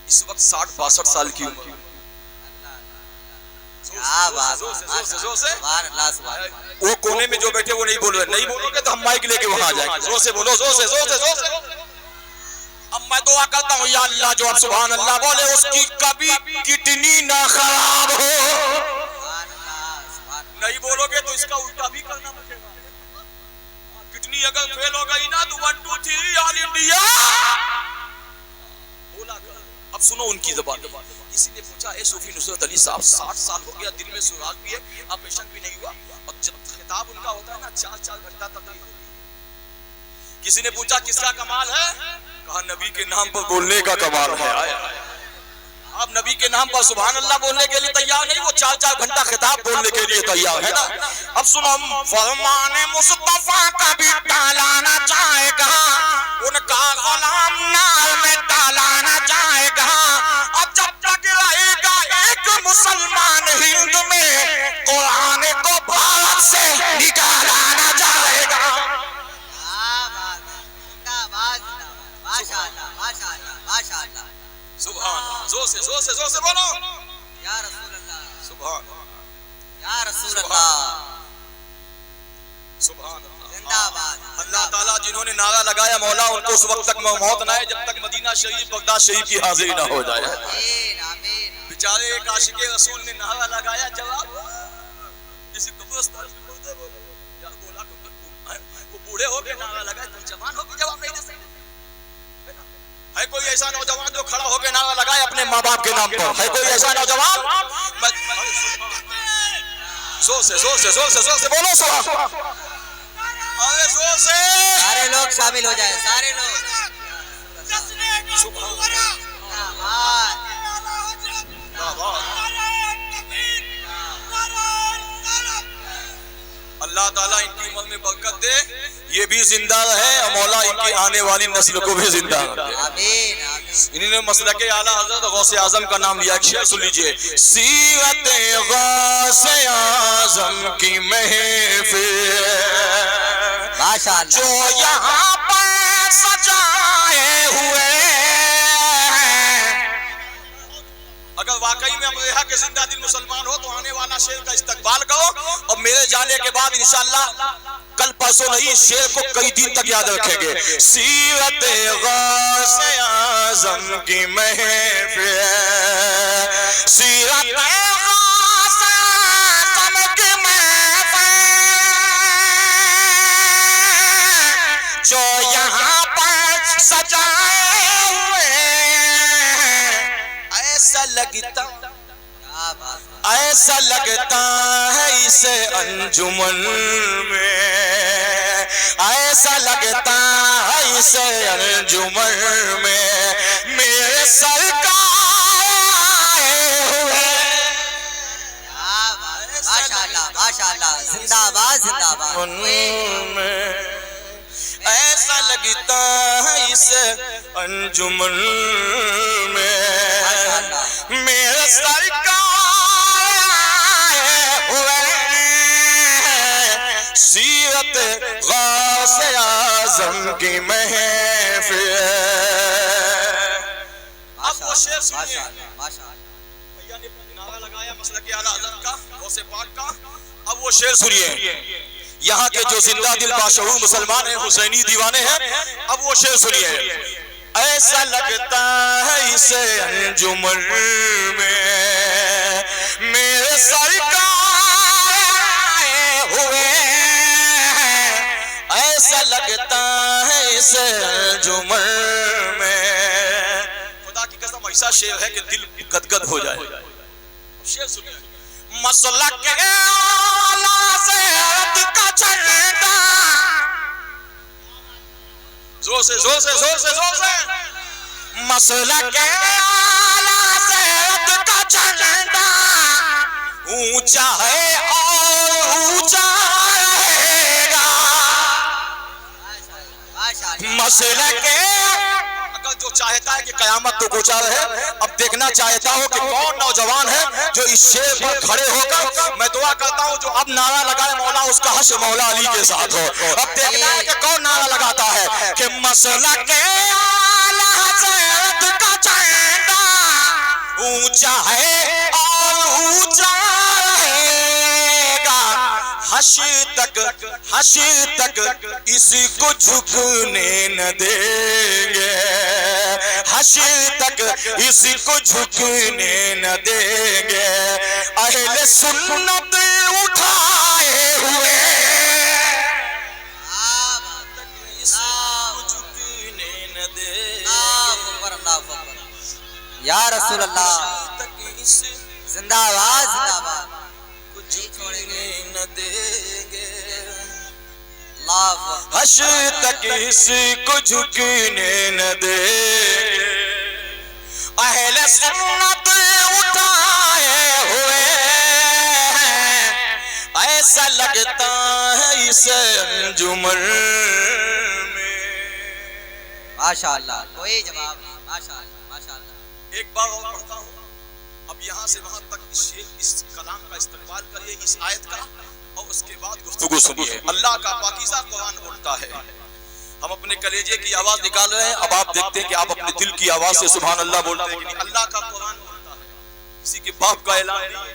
اس وقت 60-62 سال کی عمر۔ کیا بات ہے، سبحان اللہ سبحان اللہ۔ وہ کونے میں جو بیٹھے وہ نہیں بول رہے، نہیں بولو گے تو ہم مائک لے کے وہاں آ جائیں گے۔ زور سے بولو، زور سے زور سے زور سے۔ اب میں دعا کرتا ہوں یا اللہ جو اب سبحان اللہ بولے اس کی کبھی کڈنی نہ خراب ہو۔ نہیں بولو گے تو اس کا الٹا بھی کرنا پڑے گا۔ کڈنی اگر فیل ہو گئی نا تو 1 2 3 آل انڈیا بولا کر۔ اب سنو ان کی زبان۔ کسی نے پوچھا اے صوفی نصرت علی صاحب 60 سال ہو گیا، دل میں سراغ بھی ہے، آپریشن بھی نہیں ہوا، اور جب خطاب ان کا ہوتا ہے نا 4 گھنٹہ تقریر ہوتی ہے۔ کسی نے پوچھا کس کا کمال ہے؟ کہا نبی کے نام پر بولنے کا کمال ہے۔ اب نبی کے نام پر سبحان اللہ بولنے کے لیے تیار نہیں، وہ 4 گھنٹہ خطاب بولنے کے لیے تیار ہے نا۔ اب سنو فرمان مصطفیٰ کا بھی ڈالانا چاہے گا، ان کا غلام نار میں ڈالانا چاہے گا، اور جب تک رہے گا ایک مسلمان ہند میں قرآن کو بھارت سے نکالانا چاہے گا۔ سبحان زور سے زور سے زور سے بولو یا رسول اللہ، سبحان یا رسول اللہ، سبحان اللہ تعالیٰ جنہوں نے نعرہ لگایا مولا ان کو اس وقت تک موت نہ آئے جب تک مدینہ شریف بغداد شریف کی حاضری نہ ہو جائے. بیچارے ایک عاشق رسول نے نعرہ لگایا, جواب کسی قبرستان میں بولتے بولا وہ بوڑھے ہو کے نعرہ لگائے, تم جوان ہو کے جواب نہیں دے سکتے. ہے کوئی ایسا نوجوان جو کھڑا ہو کے نعرہ لگائے اپنے ماں باپ کے نام پر؟ ہے کوئی ایسا نوجوان؟ زور سے زور سے زور سے زور سے بولو سوا, ارے زور سے سارے لوگ شامل ہو جائیں, سارے لوگ. اللہ تعالیٰ ان کی عمر میں برکت دے, یہ بھی زندہ رہے اور مولا ان کی آنے والی نسل کو بھی زندہ رکھے. آمین. انہوں نے مسلک اعلیٰ حضرت غوث اعظم کا نام لیا. شعر سن لیجئے. سیرت غوث اعظم کی محفل ماشاءاللہ جو یہاں پر سجائے ہوئے. اگر واقعی میں امریحہ کے زندہ دل مسلمان ہو تو آنے والا شعر کا استقبال کرو, اور میرے جانے کے بعد انشاءاللہ کل پرسوں نہیں شعر کو کئی دن تک یاد رکھیں گے. سیرت غوث اعظم کی محفل, سیرت غوث اعظم کی محفل جو یہاں پر سجائے ہوئے. ایسا لگتا ایسا لگتا ہے اسے انجمن میں, ایسا لگتا ہے اسے انجمن میں میرے سرکار آئے ہوئے. ماشاءاللہ ماشاءاللہ, زندہ باد زندہ باد. ایسا لگتا ہے اسے انجمن میں میرے سرکار آئے ہوئے. سیرت غوث اعظم کی محفل. اب وہ شعر سنیے, بھیا نے نعرہ لگایا مسلک اعلیٰ حضرت کا, غوث پاک کا. اب وہ شعر سنیے, یہاں کے جو زندہ دل باشعور مسلمان ہیں, حسینی دیوانے ہیں. اب وہ شعر سنیے. ایسا لگتا ہے اسے انجمن میں میرے سرکار آئے ہوئے. ایسا لگتا ہے اسے انجمن میں. خدا کی قسم ایسا شعر ہے کہ دل گدگد ہو جائے. شعر سنیے. مسلک اعلیٰ حضرت کا جھنڈا, زور سے زور سے زور سے زور سے. مسلک اعلیٰ حضرت کا جھنڈا اونچا ہے اور اونچا رہے گا. مسلک اگر جو چاہتا ہے کہ قیامت تو اونچا رہے, اب دیکھنا چاہتا ہوں کہ کون نوجوان ہے جو اس شعر پر کھڑے ہو کر, میں دعا کرتا ہوں جو اب نعرہ لگائے مولا اس کا حشر مولا علی کے ساتھ ہو. اب دیکھنا ہے کہ کون نعرہ لگاتا ہے کہ مسلک اعلیٰ حضرت کا جھنڈا اونچا ہے اور اونچا رہے گا. حشر تک اسی کو جھکنے نہ دیں گے. حشر تک اسی کو جھکنے نہ دیں گے. اہل سنت اٹھائے ہوئے جھکنے نہ دیں گے. یا رسول اللہ, زندہ باد زندہ باد. جھکنے نہ دیں گے. اللہ حشر تک اسی کو جھکنے نہ دیں گے. اہل سنت اٹھائے ہوئے ایسا لگتا ہے اسے انجمن میں. ماشاءاللہ, کوئی جواب نہیں. ماشاءاللہ ماشاءاللہ. ایک بار اور پڑھتا ہوں. اب یہاں سے وہاں تک اس کلام کا استقبال کریے, اس آیت کا, اور اس کے بعد گفتگو سنیے. اللہ کا پاکیزہ قرآن بولتا ہے. ہم اپنے کلیجے کی آواز نکال رہے ہیں, اب آپ دیکھتے ہیں کہ آپ اپنے دل کی آواز سے سبحان اللہ بولتے ہیں کہ نہیں. اللہ کا قرآن بولتا ہے, کسی کے باپ کا اعلان نہیں,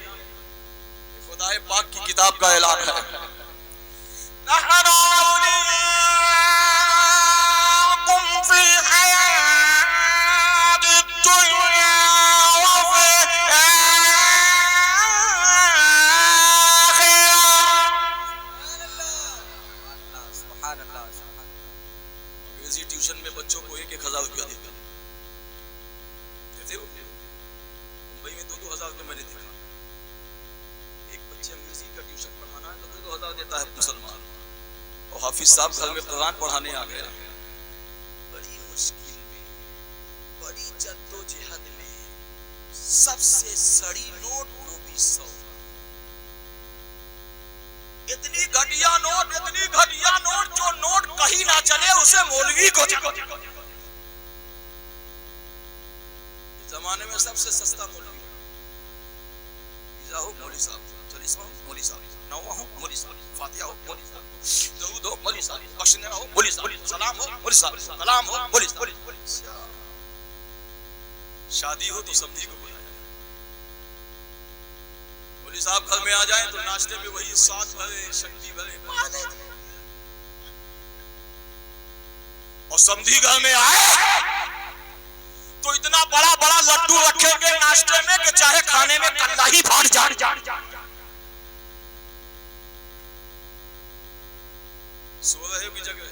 خدا پاک کی کتاب کا اعلان ہے. انگریزی ٹیوشن میں بچوں کو 1,000 روپیہ دیتے ہو؟ ممبئی میں 2,000 روپے میں نے دیکھا. ایک بچے انگریزی کا ٹیوشن پڑھانا ہے تو 2,000 دیتا ہے مسلمان. اور حافظ صاحب گھر میں قرآن پڑھانے آ گئے. بڑی مشکل میں، بڑی جد و جہد میں، سب سے سڑی نوٹ وہ بھی 100. اتنی گھٹیا نوٹ جو نوٹ کہیں نہ چلے اسے مولوی کو چلے. اس زمانے میں سب سے سستا مولوی ہو مولوی صاحب، چالیسواں ہو مولوی صاحب، نواں ہو مولوی صاحب، فاتحہ ہو مولوی صاحب، درود ہو مولوی صاحب، بخشنے ہو مولوی صاحب، سلام ہو مولوی صاحب، کلام ہو مولوی صاحب. شادی ہو تو سمجھی کو بلایا. مولوی صاحب گھر میں آ جائیں تو ناشتے میں وہی ساتھ بھرے شکتی بھرے. اور سمجھی گھر میں آئے تو اتنا بڑا بڑا لڈو رکھیں گے ناشتے میں کہ چاہے کھانے میں کلہ ہی پھاٹ جائے. سو رہے بھی جگہ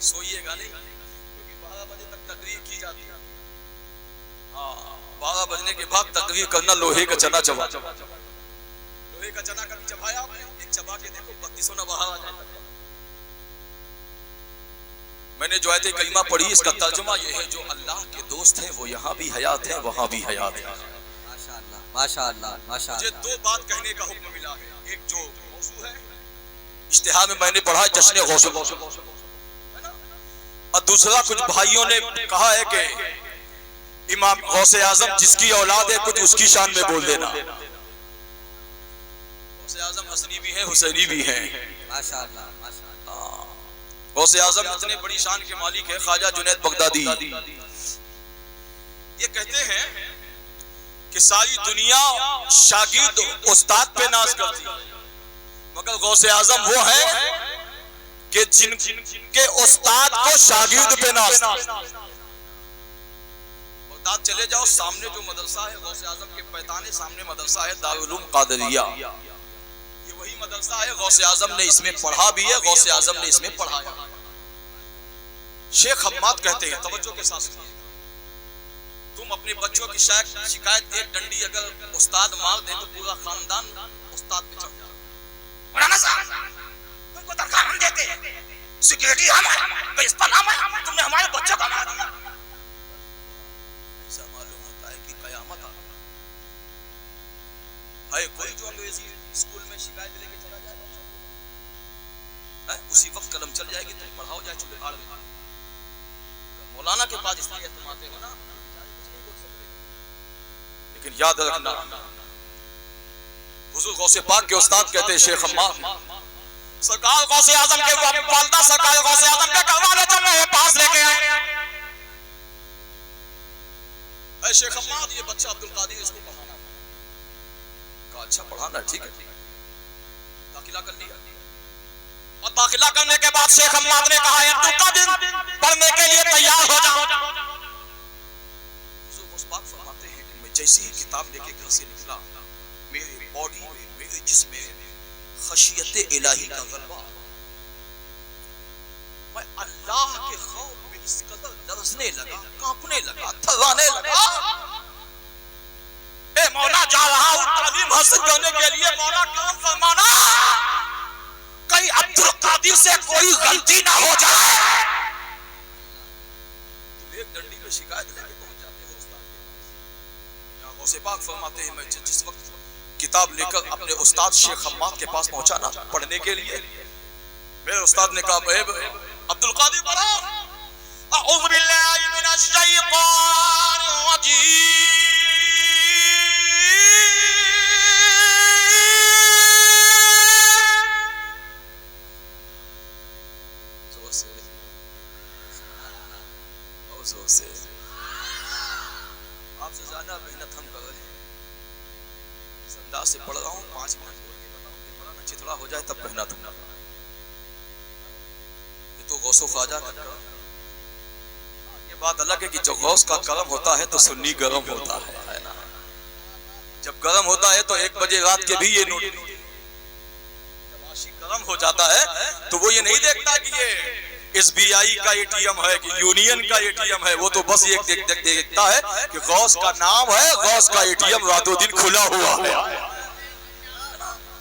سوئیے گا نہیں، کیونکہ 12 بجے تک تقریر کی جاتی ہے. 12 بجنے کے بعد تقریر کرنا لوہے کا چنا چبا. لوہے کا چنا کبھی چبایا آپ نے؟ ایک چبا کے دیکھو 32 باہر آ جائے. میں نے جو آیت کریمہ پڑھی اس کا ترجمہ یہ ہے، جو اللہ کے دوست ہیں وہ یہاں بھی حیات ہیں وہاں بھی حیات ہیں. ماشاءاللہ ماشاءاللہ ماشاءاللہ. مجھے 2 بات کہنے کا حکم ملا ہے. ایک جو موضوع ہے اشتہار میں میں نے پڑھا ہے جشن غوث، اور دوسرا کچھ بھائیوں نے کہا ہے کہ امام غوث اعظم جس کی اولاد ہے کچھ اس کی شان میں بول دینا. غوث اعظم حسنی بھی ہیں حسینی بھی ہیں. ماشاءاللہ ماشاءاللہ. غوث اعظم اتنے بڑی شان کے مالک ہے خواجہ جنید بغدادی. یہ کہتے ہیں کہ ساری دنیا شاگرد استاد پہ ناز کرتی ہے، مگر غوث اعظم وہ ہیں کہ جن کے استاد کو شاگرد پہ ناز. بغداد چلے جاؤ، سامنے جو مدرسہ ہے غوث اعظم کے پیتانے سامنے مدرسہ ہے دارالعلوم قادریہ. یہ وہی مدرسہ ہے، غوث اعظم نے اس میں پڑھا بھی ہے، غوث اعظم نے اس میں پڑھایا. شیخ حماد کہتے ہیں، توجہ کے ساتھ سنیے، تم اپنے بچوں کی شکایت ایک ڈنڈی اگر استاد مار دے تو پورا خاندان استاد پہ چڑھ جائے. مولانا صاحب تم کو تنخواہ ہم دیتے ہیں، سیکورٹی ہم ہے، پرنسپل ہم ہے، تم نے ہمارے بچوں کو مار دیا. ایسا معلوم ہوتا ہے کہ قیامت ہے. کوئی جو انگریزی اسکول میں شکایت لے کے چلا جائے اسی وقت قلم چل جائے گی. تم پڑھاؤ جائے چلے گاڑ میں. مولانا کے پاس اس لیے اعتماد ہو نا، لیکن یاد رکھنا حضور غوث پاک کے استاد کہتے ہیں شیخ حماد، سرکار غوث اعظم کے والدہ سرکار غوث اعظم کے گھر والے جب میرے پاس لے کے آئے، اے شیخ حماد یہ بچہ عبدالقادر اس کو پڑھانا. کہا اچھا پڑھانا ٹھیک ہے. داخلہ کر لیا، اور داخلہ کرنے کے بعد شیخ حماد نے کہا عبدالقادر پڑھنے کے لیے تیار ہو جاؤ. حضور غوث پاک فرماتے ہیں کہ میں جیسی ہی کتاب لے کے گھر سے نکلا، میرے باڈی میں میرے جسم میں خشیت الہی کا غلبہ. میں اللہ کے خوف میں اس قدر لرزنے لگا، کانپنے لگا، تھرانے لگا. اے مولا جا رہا ہوں تعلیم حاصل کرنے کے لیے، مولا کام فرمانا کہیں عبدالقادر سے کوئی غلطی نہ ہو جائے. تم ایک ڈنڈی پہ شکایت لے کے پہنچ جاتے ہو استاد کے پاس. یہاں غوث پاک فرماتے ہیں میں جس وقت کتاب لے کر اپنے استاد شیخ حماد کے پاس پہنچا نا پڑھنے کے لیے، میرے استاد نے کہا عبدالقادر پڑھا. اعوذ باللہ من الشیطان الرجیم سے. آپ سے زیادہ محنت ہم کر رہے ہیں، اس انداز سے پڑھ رہا ہوں 5 منٹ بول کے بتاؤں کہ پڑھانا چتڑا ہو جائے تب کہنا تم. یہ تو غوث و خواجہ کا کرم. یہ بات الگ ہے کہ جب غوث کا کرم ہوتا ہے تو سنی گرم ہوتا ہے نا. جب گرم ہوتا ہے تو 1 بجے رات کے بھی یہ نوٹ. جب عاشق نرم ہو جاتا ہے تو وہ یہ نہیں دیکھتا کہ یہ ایس بی آئی کا اے ٹی ایم ہے کہ یونین کا اے ٹی ایم ہے، وہ تو بس یہ دیکھتا ہے کہ غوث کا نام ہے، غوث کا اے ٹی ایم راتوں دن کھلا ہوا ہے۔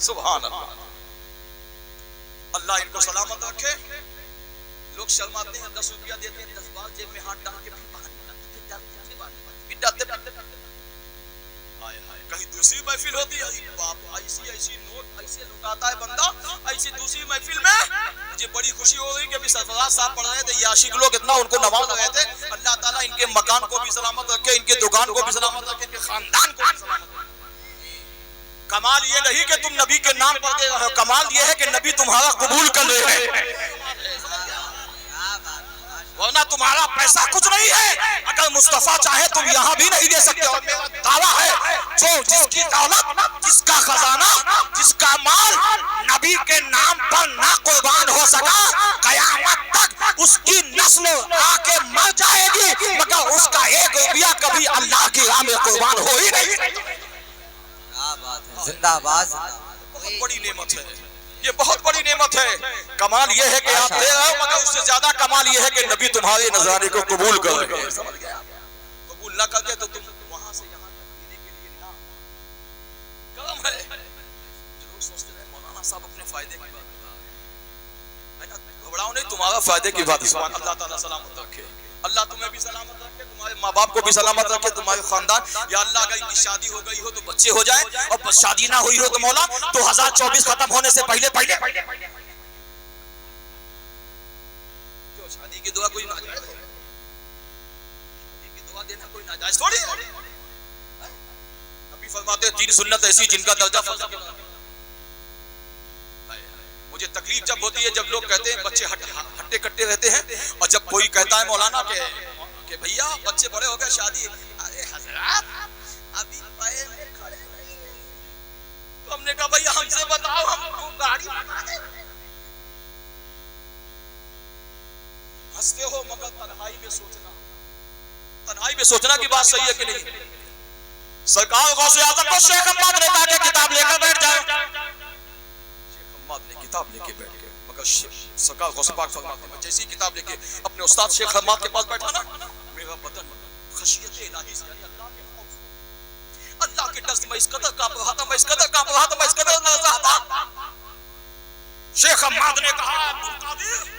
سبحان اللہ، اللہ ان کو سلامت رکھے۔ لوگ شرماتے ہیں، 10 روپیہ دیتے ہیں، 10 بار جیب میں ہاتھ ڈال کے کہیں دوسری محفل ہوتی ہے، ایسی نوٹ ایسے لٹاتا ہے بندہ، ایسی دوسری محفل میں مجھے بڑی خوشی ہو رہی کہ ابھی سرفراز صاحب پڑھ رہے تھے، یہ عاشق لوگ اتنا ان کو نواز رہے تھے۔ اللہ تعالیٰ ان کے مکان کو بھی سلامت رکھے، ان کے دکان کو بھی سلامت رکھے، ان کے خاندان کو بھی سلامت رکھے۔ کمال یہ نہیں کہ تم نبی کے نام پر دے رہے ہو، کمال یہ ہے کہ نبی تمہارا قبول کر رہے ہیں، ورنہ تمہارا پیسہ کچھ نہیں ہے۔ اگر مصطفیٰ چاہے تم یہاں بھی نہیں دے سکتے، اور میرا دعویٰ ہے جو جس کی دولت، جس کا خزانہ، جس کا مال نبی کے نام پر نہ قربان ہو سکا، قیامت تک اس کی نسل آ کے مر جائے گی مگر اس کا 1 روپیہ کبھی اللہ کی راہ میں قربان ہو ہی نہیں۔ کیا بات ہے، زندہ باد۔ بہت بڑی نعمت ہے یہ، بہت بڑی نعمت ہے۔ کمال یہ ہے کہ آپ دے رہے ہو، مگر اس سے زیادہ کمال یہ ہے کہ نبی تمہارے نذرانے کو قبول کر رہے ہیں۔ سمجھ گئے؟ قبول نہ کر کے تو تم وہاں سے یہاں تک ملنے کے لیے نہ کرم ہے۔ جو لوگ سوچتے ہیں مولانا صاحب اپنے فائدے کی بات گھبراؤ نہیں، تمہارا فائدے کی بات۔ سبحان اللہ، تعالیٰ سلامت رکھے، اللہ تمہیں بھی سلامت رکھے، تمہارے ماں باپ کو بھی سلامت رکھے، تمہارے خاندان۔ یا اللہ اگر ان کی شادی ہو گئی ہو تو بچے ہو جائیں، اور بس شادی نہ ہوئی ہو تو مولا 2024 ختم ہونے سے پہلے شادی کی دعا کوئی ناجائز ہے؟ شادی کی دعا دینا کوئی ناجائز تھوڑی ہے؟ نبی فرماتے ہیں 3 سنت ایسی جن کا درجہ فرض کے برابر۔ مجھے تکلیف جب ہوتی ہے جب لوگ کہتے ہیں بچے ہٹے کٹے رہتے ہیں، اور جب کوئی کہتا ہے مولانا کہ بھیا بچے بڑے ہو گئے شادی، ارے حضرات ابھی پائے میں کھڑے نہیں ہیں۔ تو ہم نے کہا بھیا ہم سے بتاؤ، ہم گاڑی بنا دیں۔ ہنستے ہو مگر تنہائی میں سوچنا کی بات صحیح ہے کہ نہیں؟ سرکار غوث اعظم کو شیخ حماد نے کہا کہ کتاب لے کر بیٹھ جاؤ، شیخ حماد نے کتاب لے کے بیٹھ گئے، مگر سرکار غوث پاک فرماتے ہیں جیسی کتاب لے کے اپنے استاد شیخ حماد کے پاس بیٹھا نا، میرا بدن خشیت الہی سے، اللہ کے ڈر سے میں اس قدر کانپ رہا تھا، میں اس قدر کانپ رہا تھا، میں اس قدر لرز رہا تھا۔ شیخ حماد نے کہا عبدالقادر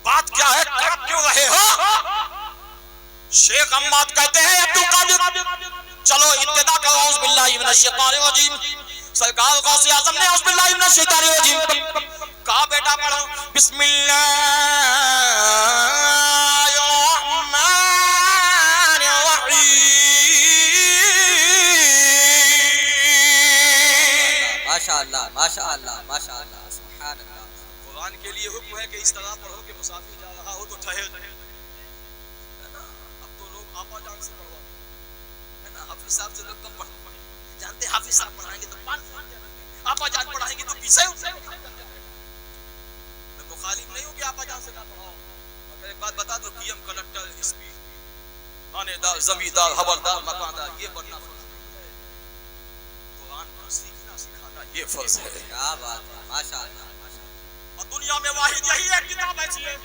بات کیا ہے، کانپ کیوں رہے ہو؟ شیخ حماد کہتے ہیں عبدالقادر چلو ابتدا کرو اعوذ باللہ من الشیطان الرجیم۔ سرکار غوث اعظم نے اعوذ باللہ من الشیطان الرجیم کہا بیٹا پڑھو بسم اللہ الرحمن الرحیم۔ ماشاءاللہ ماشاءاللہ ماشاءاللہ، سبحان اللہ۔ قرآن کے لیے حکم ہے کہ اس طرح پڑھو کہ مسافر جا رہا ہو تو ٹھہر جائے۔ اب تو لوگ آپا جان سے پڑھواتے ہیں نا، حافظ صاحب سے لوگ کم پڑھتے ہیں، جانتے حافظ صاحب پڑھائیں گے تو 5 آپا جان پڑھائیں گے تو 20 میں مخالف نہیں ہوں کہ آپا جان سے نہ پڑھاؤ، مگر ایک بات بتا دو P M collector S P تھانے دار زمیندار حوالدار مکاندار یہ بننا فرض ہے، قرآن کو سیکھنا سکھانا یہ فرض ہے۔ کیا بات ہے، ماشاءاللہ۔ اور دنیا میں واحد یہی ایک کتاب ایسی ہے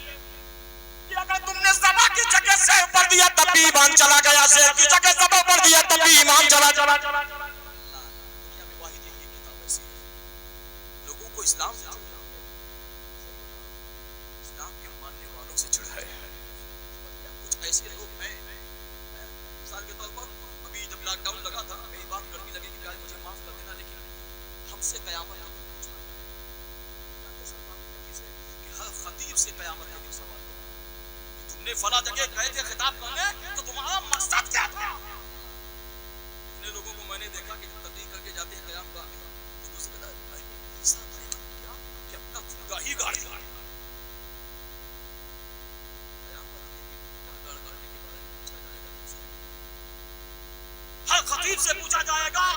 کہ اگر تم نے زبا کی جگہ زیر پڑھ دیا تب بھی ایمان چلا گیا، زیر کی جگہ زبا پڑھ دیا تب بھی ایمان چلا۔ دنیا میں واحد یہی کتاب ایسی ہے، لوگوں کو اسلام سے اسلام کے ماننے والوں سے چڑھائے ہے۔ کچھ ایسے لوگ ہیں مثال کے طور پر ابھی جب لاک ڈاؤن لگا تھا میری بات کڑوی لگے کہ مجھے معاف کر دینا، لیکن ہم سے قیامت ہر خطیب سے قیامت کے دن سوال کہ تم نے فلاں جگہ گئے تھے خطاب کرنے تو تمہارا مقصد کیا تھا؟ اتنے لوگوں کو میں نے دیکھا کہ جب تبلیغ کر کے جاتے ہیں قیام گاہ میں تو دوسرے کیا کہ اپنا گاہی گاڑی ہر خطیب سے پوچھا جائے گا،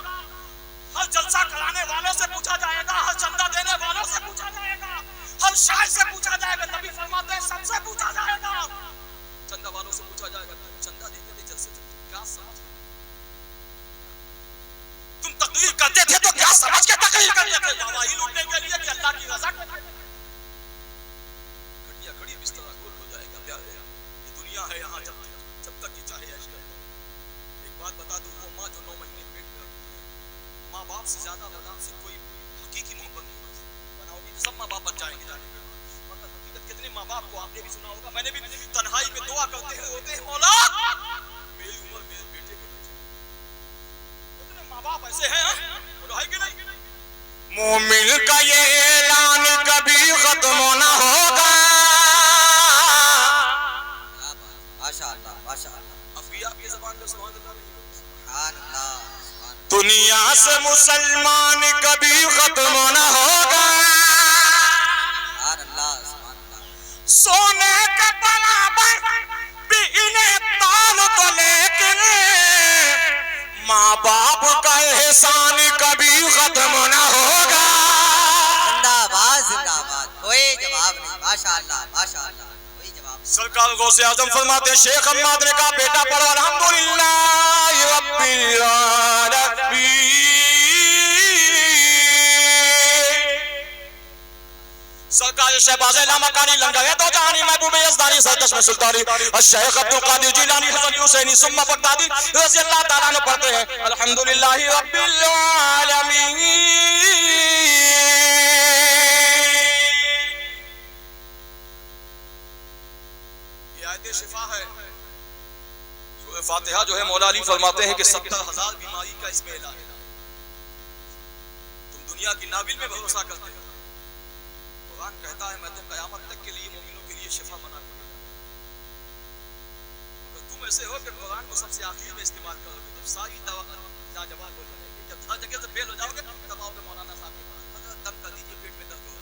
ہر جلسہ کرانے والوں سے پوچھا جائے گا، ہر چندہ دینے والوں سے پوچھا جائے گا، ہر شاعر سے پوچھا جائے گا، نبی فرماتے ہیں سب سے پوچھا جائے گا۔ چندہ والوں سے پوچھا جائے گا چندہ دیتے تھے جلسے کیا سمجھ، تم تقریر کرتے تھے تو کیا سمجھ کے تقریر کرتے تھے؟ گواہی لوٹنے کے لیے کہ اللہ کی رضا کھڑیا کھڑی بستر گول ہو جائے گا پیارے. یہ دنیا ہے یہاں جب تک یہ چاہے عیش کرو. ایک بات بتا دوں وہ ماں جو 9 مہینے پیٹ میں ماں باپ سے زیادہ اولاد سے کوئی حقیقی محبت نہیں بناؤ گی تو سب ماں باپ بن جائیں گے جانے کے بعد. مگر حقیقت کتنے ماں باپ کو آپ نے بھی سنا ہوگا, میں نے بھی تنہائی میں دعا کرتے ہیں روتے ہیں مولا میری عمر میرے بیٹے کے بچے. کتنے ماں باپ ایسے ہیں بھائی کہ نہیں. مومن کا یہ اعلان کبھی ختم نہ ہوگا. ماشاء اللہ ماشاء اللہ. اب بھی آپ کی زبان پہ سبحان اللہ نہیں. سبحان اللہ. دنیا سے مسلمان کبھی ختم نہ ہوگا. سبحان اللہ سبحان اللہ. سونے کے برابر بھی انہیں تال تو لیکن ماں باپ کا احسان کبھی ختم نہ ہوگا. زندہ باد زندہ باد. کوئی جواب نہیں. ماشاء اللہ ماشاء اللہ. کوئی جواب نہیں. سرکار غوث اعظم فرماتے ہیں شیخ حماد نے کہا بیٹا پڑھو الحمدللہ رب العالمین. سرکار شہباز لامکانی لنگر تو جہانی محبوب یزدانی سرکش میں سلطانی الشیخ عبدالقادر جیلانی حسن حسینی ثم بغدادی رضی اللہ تعالیٰ عنہ پڑھتے ہیں الحمدللہ رب العالمین. یہ آیت شفا ہے. سورہ فاتحہ جو ہے مولا علی فرماتے ہیں کہ 70,000 بیماری کا اس میں علاج ہے. تم دنیا کی ناول میں بھروسہ کرتے ہو. قرآن کہتا ہے میں تو قیامت تک کے لیے مومنوں کے لیے شفا بنا کر دوں. مگر تم ایسے ہو کہ قرآن کو سب سے آخر میں استعمال کرو گے. جب ساری لاجواب ہو جائے گی, جب ہر جگہ سے فیل ہو جاؤ گے تب آؤ گے مولانا صاحب کے پاس. دم کر دیجیے پیٹ میں درد ہو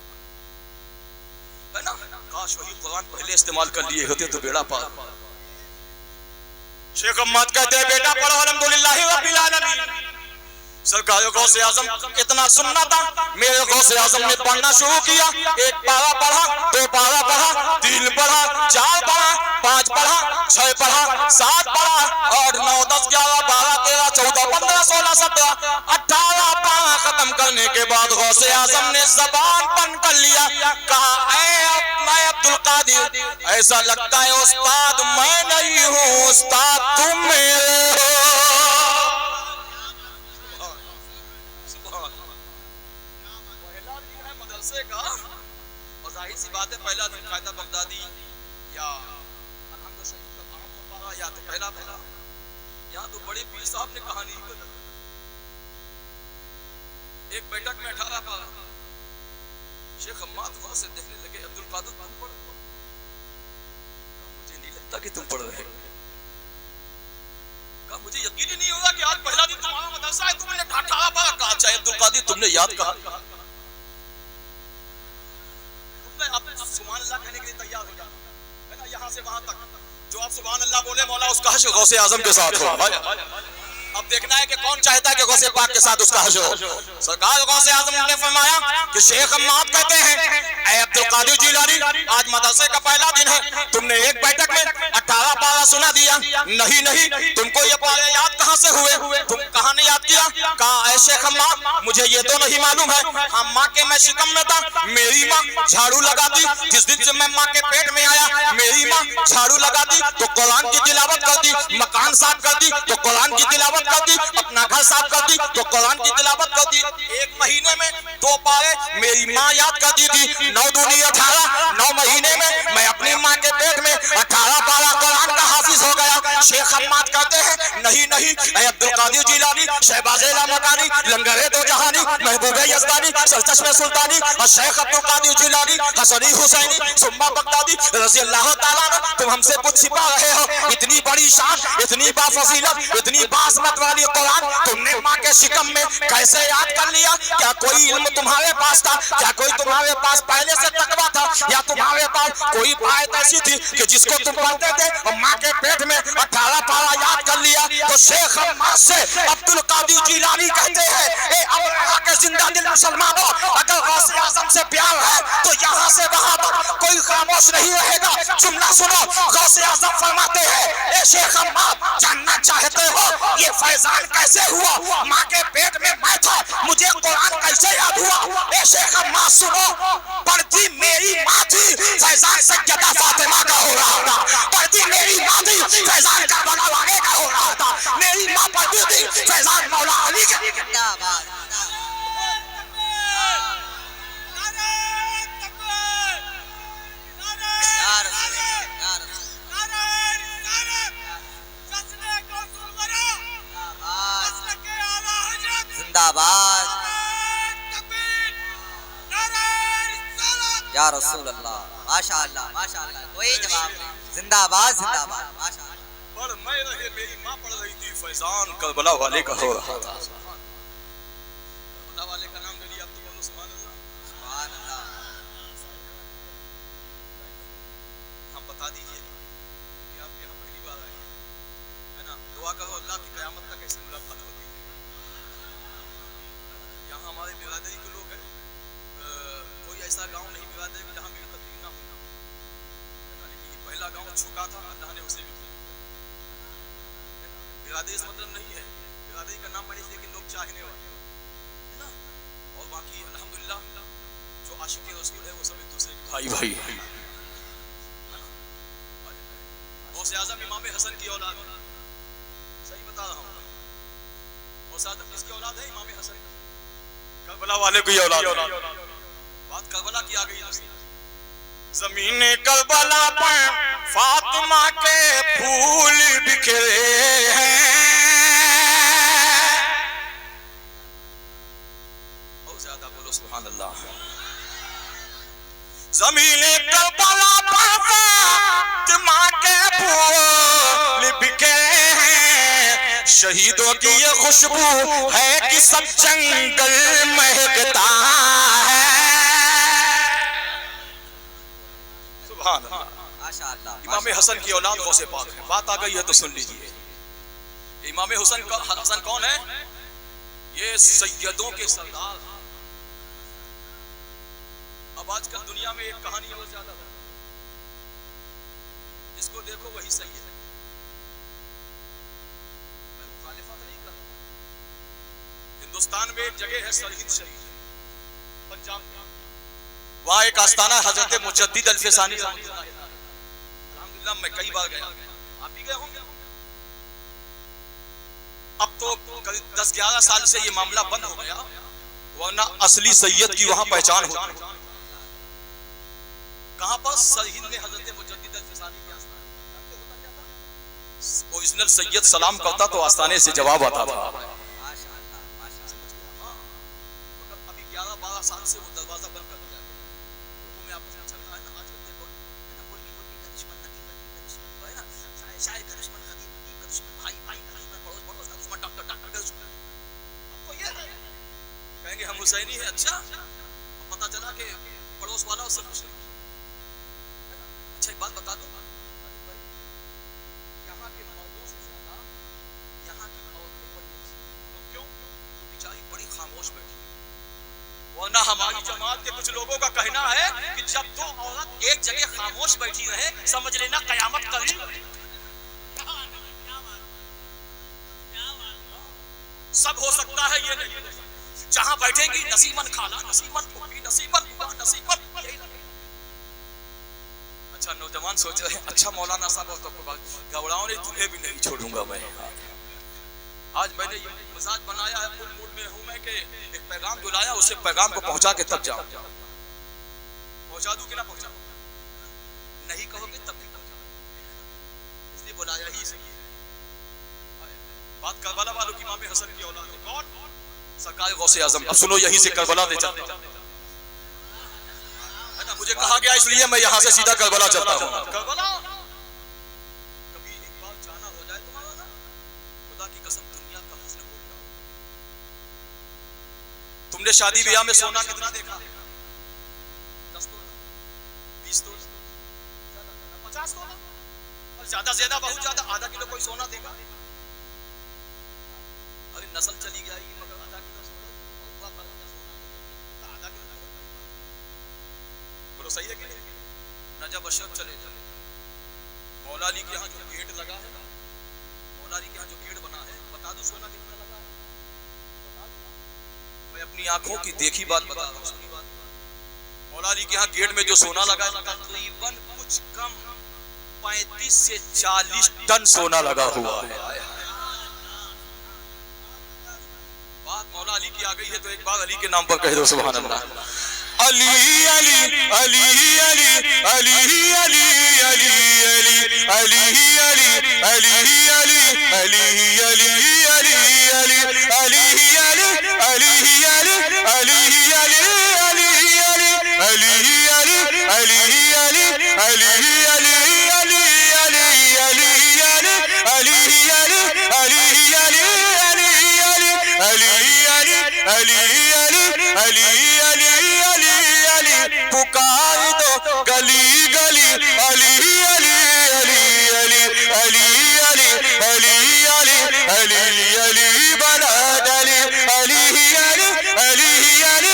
رہا ہے نا. کاش وہی قرآن پہلے استعمال کر لیے ہوتے تو بیڑا پار. شیخ حماد کہتے ہیں بیٹا پڑھو الحمدللہ رب العالمین. سرکار غوث اعظم اتنا سننا تھا. میرے غوث اعظم نے پڑھنا شروع کیا. 1 پارہ پڑھا, 2 پارہ پڑھا, 3 پڑھا, 4 پڑھا, 5 پڑھا, 6 پڑھا, 7 پڑھا اور 9, 10, 11, 12, 13, 14, 15, 16, 17, 18 پارہ ختم کرنے کے بعد غوث اعظم نے زبان بند کر لیا. کہا اے عبدالقادر ایسا لگتا ہے استاد میں نہیں ہوں, استاد تم میرے ہو. ظاہر سی بات ہے پہلا دن قاعدہ بغدادی یا الحمد شریف کا کام پڑھا یا تو پہلا پڑھا. یہاں تو بڑے پیر صاحب نے کہانی ہی بدل. ایک بیٹھک میں 18 پارہ. شیخ حماد غور سے دیکھنے لگے عبدالقادر تم پڑھ. مجھے نہیں لگتا کہ تم پڑھ رہے. کہا مجھے یقین ہی نہیں ہوگا کہ آج پہلا دن تمہارا مدرسہ ہے, تم نے 18 پارہ کہا. اچھا عبدالقادر تم نے یاد کہا. اب سبحان اللہ کہنے کے لیے تیار ہو جانا ہے نا. یہاں سے وہاں تک جو آپ سبحان اللہ بولے مولا اس کا حشر غوث اعظم کے ساتھ ہو. اب دیکھنا ہے کہ کون چاہتا ہے کہ غوث پاک کے ساتھ اس کا حشر ہو. سرکار غوث اعظم نے فرمایا کہ شیخ حماد کہتے ہیں اے عبدالقادر جیلانی آج مدرسے کا پہلا دن ہے. تم نے ایک بیٹھک میں 18 پارہ سنا دیا. نہیں تم کو یہ پارے یاد کہاں سے ہوئے, تم کہاں نے یاد کیا. کہا اے شیخ حماد مجھے یہ تو نہیں معلوم ہے. ہاں ماں کے میں شکم میں تھا, میری ماں جھاڑو لگاتی. جس دن سے میں ماں کے پیٹ میں آیا میری ماں جھاڑو لگاتی تو قرآن کی تلاوت کرتی, مکان صاف کرتی تو قرآن کی تلاوت کرتی, اپنا گھر صاف کرتی تو قرآن کی تلاوت کرتی. 1 مہینے میں 2 پارے میری ماں یاد کرتی تھی. 9 دونی 18, 9 مہینے میں میں اپنی ماں کے پیٹ میں 18 پارہ قرآن کا حافظ ہو گیا. شیخ حماد کہتے ہیں نہیں اے عبدالقادر جیلانی شہباز لامکانی لنگر دو جہانی محبوب یزدانی سرچشمہ سلطانی اور شیخ عبدالقادر جیلانی حسنی حسینی ثم بغدادی رضی اللہ تعالیٰ عنہ تم ہم سے کچھ چھپا رہے ہو. اتنی بڑی شان, اتنی بافضیلت, اتنی باعظمت والی قرآن تم نے ماں کے شکم میں کیسے یاد کر لیا. کیا کوئی علم تمہارے پاس تھا, کیا کوئی تمہارے پاس پہلے سے تقویٰ تھا, یا تمہارے پاس کوئی آیت ایسی تھی کہ جس کو تم پڑھتے تھے اور ماں کے پیٹ میں 18 پارہ یاد کر لیا. تو شیخ حماد سے عبدالقادر جیلانی کہتے ہیں اے اللہ کے زندہ دل مسلمانوں اگر غوث اعظم سے پیار ہے تو یہاں سے وہاں تک کوئی خاموش نہیں رہے گا. جملہ سنو غوث اعظم فرماتے ہیں اے شیخ حماد جاننا چاہتے ہو یہ فیضان کیسے ہوا. ماں کے پیٹ میں میں تھا, مجھے قرآن کا کیسے یاد ہوا؟ اے شیخ ماں سنو، پڑھتی میری ماں تھی فیضان سیدہ فاطمہ کا ہو رہا تھا، پڑھتی میری ماں تھی فیضان کربلا والے کا ہو رہا تھا، میری ماں پڑھتی تھی فیضان مولا علی کا۔ زندہ باد یا رسول اللہ، یا رسول اللہ، زندہ باد یا رسول اللہ، ماشاء اللہ ماشاء اللہ، کوئی جواب نہیں، زندہ باد زندہ باد، ماشاء اللہ۔ پڑھ میں رہے، میری ماں پڑھ رہی تھی فیضان کربلا والے کا ہو رہا تھا۔ کربلا والے کا نام لے لیا، اب تو بولو سبحان اللہ۔ سبحان اللہ۔ ہم بتا دیجئے کہ آپ یہاں پہلی بار آئے ہیں، ہے نا؟ دعا کرو اللہ کی قیامت تک ایسے ملاقات ہوتی ہے۔ یہاں ہمارے برادری کے لوگ ہیں، کوئی ایسا گاؤں نہیں برادری میں جہاں میری تقریر نہ ہوئی، لیکن یہ پہلا گاؤں چھکا تھا، اللہ نے اسے بھی کیا۔ برادری اس مطلب نہیں ہے، برادری کا نام نہیں، لیکن لوگ چاہنے والے ہے نا، اور باقی الحمدللہ جو عاشق رسول ہے وہ سب ایک دوسرے کے بھائی بھائی ہیں۔ غوث اعظم امام حسن کی اولاد ہے، صحیح بتا رہا ہوں۔ غوث اعظم کس کی اولاد ہے؟ امام حسن، کربلا والے کی اولاد ہے۔ بات کربلا کی آ گئی ہے۔ زمین کربلا پر فاطمہ کے پھول بکھرے ہیں، بہت زیادہ بولو سبحان اللہ۔ زمین کربلا پر فاطمہ کے پھول بکھرے ہیں، شہیدوں کی یہ خوشبو ہے کہ سب جنگل مہکتا ہے۔ سبحان اللہ، ماشاء اللہ۔ امام حسن کی اولاد غوث پاک ہے۔ بات آ گئی ہے تو سن لیجئے، امام حسن کون ہے؟ یہ سیدوں کے سردار۔ اب آج کل دنیا میں ایک کہانی اور زیادہ ہے، جس کو دیکھو وہی سید ہے۔ میں مخالفت نہیں کر رہا، ہندوستان میں ایک جگہ ہے سرہند شریف، پنجاب میں، وہاں ایک آستانہ حضرت مجدد الفسانی، الحمدللہ میں کئی بار گیا، آپ بھی گئے ہوں گے۔ اب تو 10-11 سال سے یہ معاملہ بند ہو گیا، ورنہ اصلی سید کی وہاں پہچان ہوتی۔ کہاں پر؟ سرہند میں حضرت مجدد الفسانی کے آستانے۔ اوریجنل سید سلام کرتا تو آستانے سے جواب آتا تھا۔ ماشاء اللہ ماشاء اللہ۔ ابھی 11-12 سال سے وہ دروازہ بند کر دیا گیا، لوگوں میں آپس میں چل رہا ہے نا، آج کل دیکھو ملکی کا دشمن، نبی کا دشمن، ہے نا، شاعر کا دشمن، خطیب کا دشمن، بھائی کا دشمن، پڑوس کا دشمن، ڈاکٹر کا دشمن۔ اب تو یہ ہے، کہیں گے ہم حسینی ہیں، اچھا اب پتہ چلا کہ پڑوس والا اس سے خوش نہیں۔ اچھا ایک بات بتا دوں، یہاں کے مردوں سے زیادہ یہاں کی عورتیں بڑی اچھی ہیں۔ کیوں؟ وہ بیچاری بڑی خاموش بیٹھی ہے، ورنہ ہماری جماعت کے کچھ لوگوں کا کہنا ہے کہ جب تو عورت ایک جگہ خاموش بیٹھی رہے سمجھ لینا قیامت قریب ہے۔ سب ہو سکتا ہے، یہ نہیں جہاں بیٹھیں گی نسیمن خالہ، نسیمن پھوپھی، نسیمن بوا، نسیمن یہی لگے۔ اچھا نوجوان سوچ رہے ہیں اچھا مولانا صاحب تو گھبراؤ نہیں، تمہیں بھی نہیں چھوڑوں گا میں۔ آج میں نے یہ مزاج بنایا ہے، فل موڈ میں ہوں میں کہ ایک پیغام بلایا، اسے پیغام کو پہنچا کے تب جاؤں۔ پہنچا دوں کہ نہ پہنچاؤں؟ نہیں کہو گے تب بھی پہنچاؤں، اس لیے بلایا ہی صحیح ہے۔ بات کربلا والوں کی، امام حسن کی اولاد ہے کون؟ سرکار غوث اعظم۔ اب سنو یہیں سے کربلا دے چلتے ہیں، مجھے کہا گیا اس لیے میں یہاں سے سیدھا کربلا چلتا ہوں۔ کربلا کبھی ایک بار جانا ہو جائے تمہارا نا، خدا کی قسم دنیا کا حسن بھول جاؤ۔ تم نے شادی بیاہ میں سونا کتنا دیکھا؟ 10 تولہ، 20 تولہ، 50 تولہ، اور زیادہ زیادہ بہت زیادہ آدھا کلو کوئی سونا دے گا؟ ارے نسل چلی جائے گی مگر آدھا کلو سونا آدھا کلو بولو صحیح ہے کہ نہیں؟ نجب اشرف چلے جائے، مولا علی کے یہاں جو گیٹ لگا ہے، مولا علی کے یہاں جو گیٹ بنا ہے، بتا دو سونا کتنا لگا ہے؟ بتا دو، میں اپنی آنکھوں کی دیکھی بات بتا رہا ہوں. مولا علی کے ہاں گیٹ میں جو سونا لگا ہے تقریباً کچھ کم 35 سے 40 ٹن سونا لگا ہوا ہے. بات مولا علی کی آ گئی ہے تو ایک بات علی کے نام پر کہہ دو سبحان اللہ. علی علی علی علی علی علی علی علی علی علی علی علی علی علی علی علی علی پکار دو گلی گلی علی علی علی علی علی علی علی علی علی علی بنا ڈلی علی علی علی علی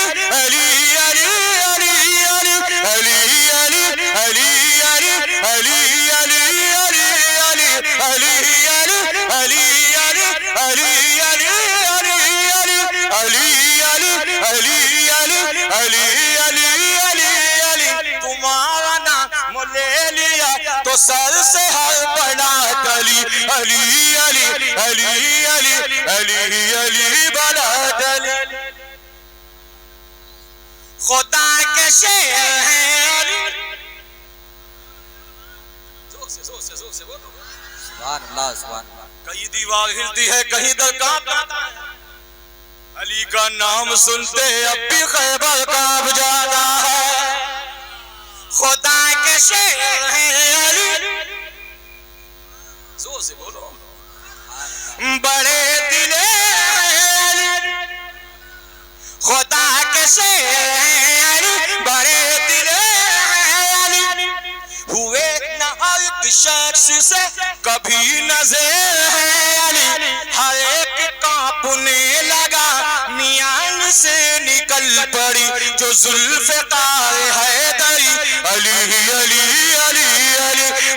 علی علی علی علی علی علی علی علی علی علی علی علی تمہارا نام لے لیا تو سر سے ہر بنا ڈلی علی علی علی علی علی علی بنا ڈلی. خدا کے شعر ہیں علی. زور سے بولو. سبحان اللہ سبحان اللہ. کہیں دیوار ہلتی ہے کہیں در کانپتا ہے. علی کا نام سنتے اب بھی خیبر کانپ جاتا ہے. خدا کے شعر ہیں علی. زور سے بولو. بڑے دل علی. خدا کے شعر ہیں علی. بڑے دل علی. ہوئے نہ ہر ایک شخص سے کبھی نظر ہے علی. ہر ایک کانپنے لگا نیان سے نکل پڑی جو ذوالفقار حیدری. علی علی علی علی علی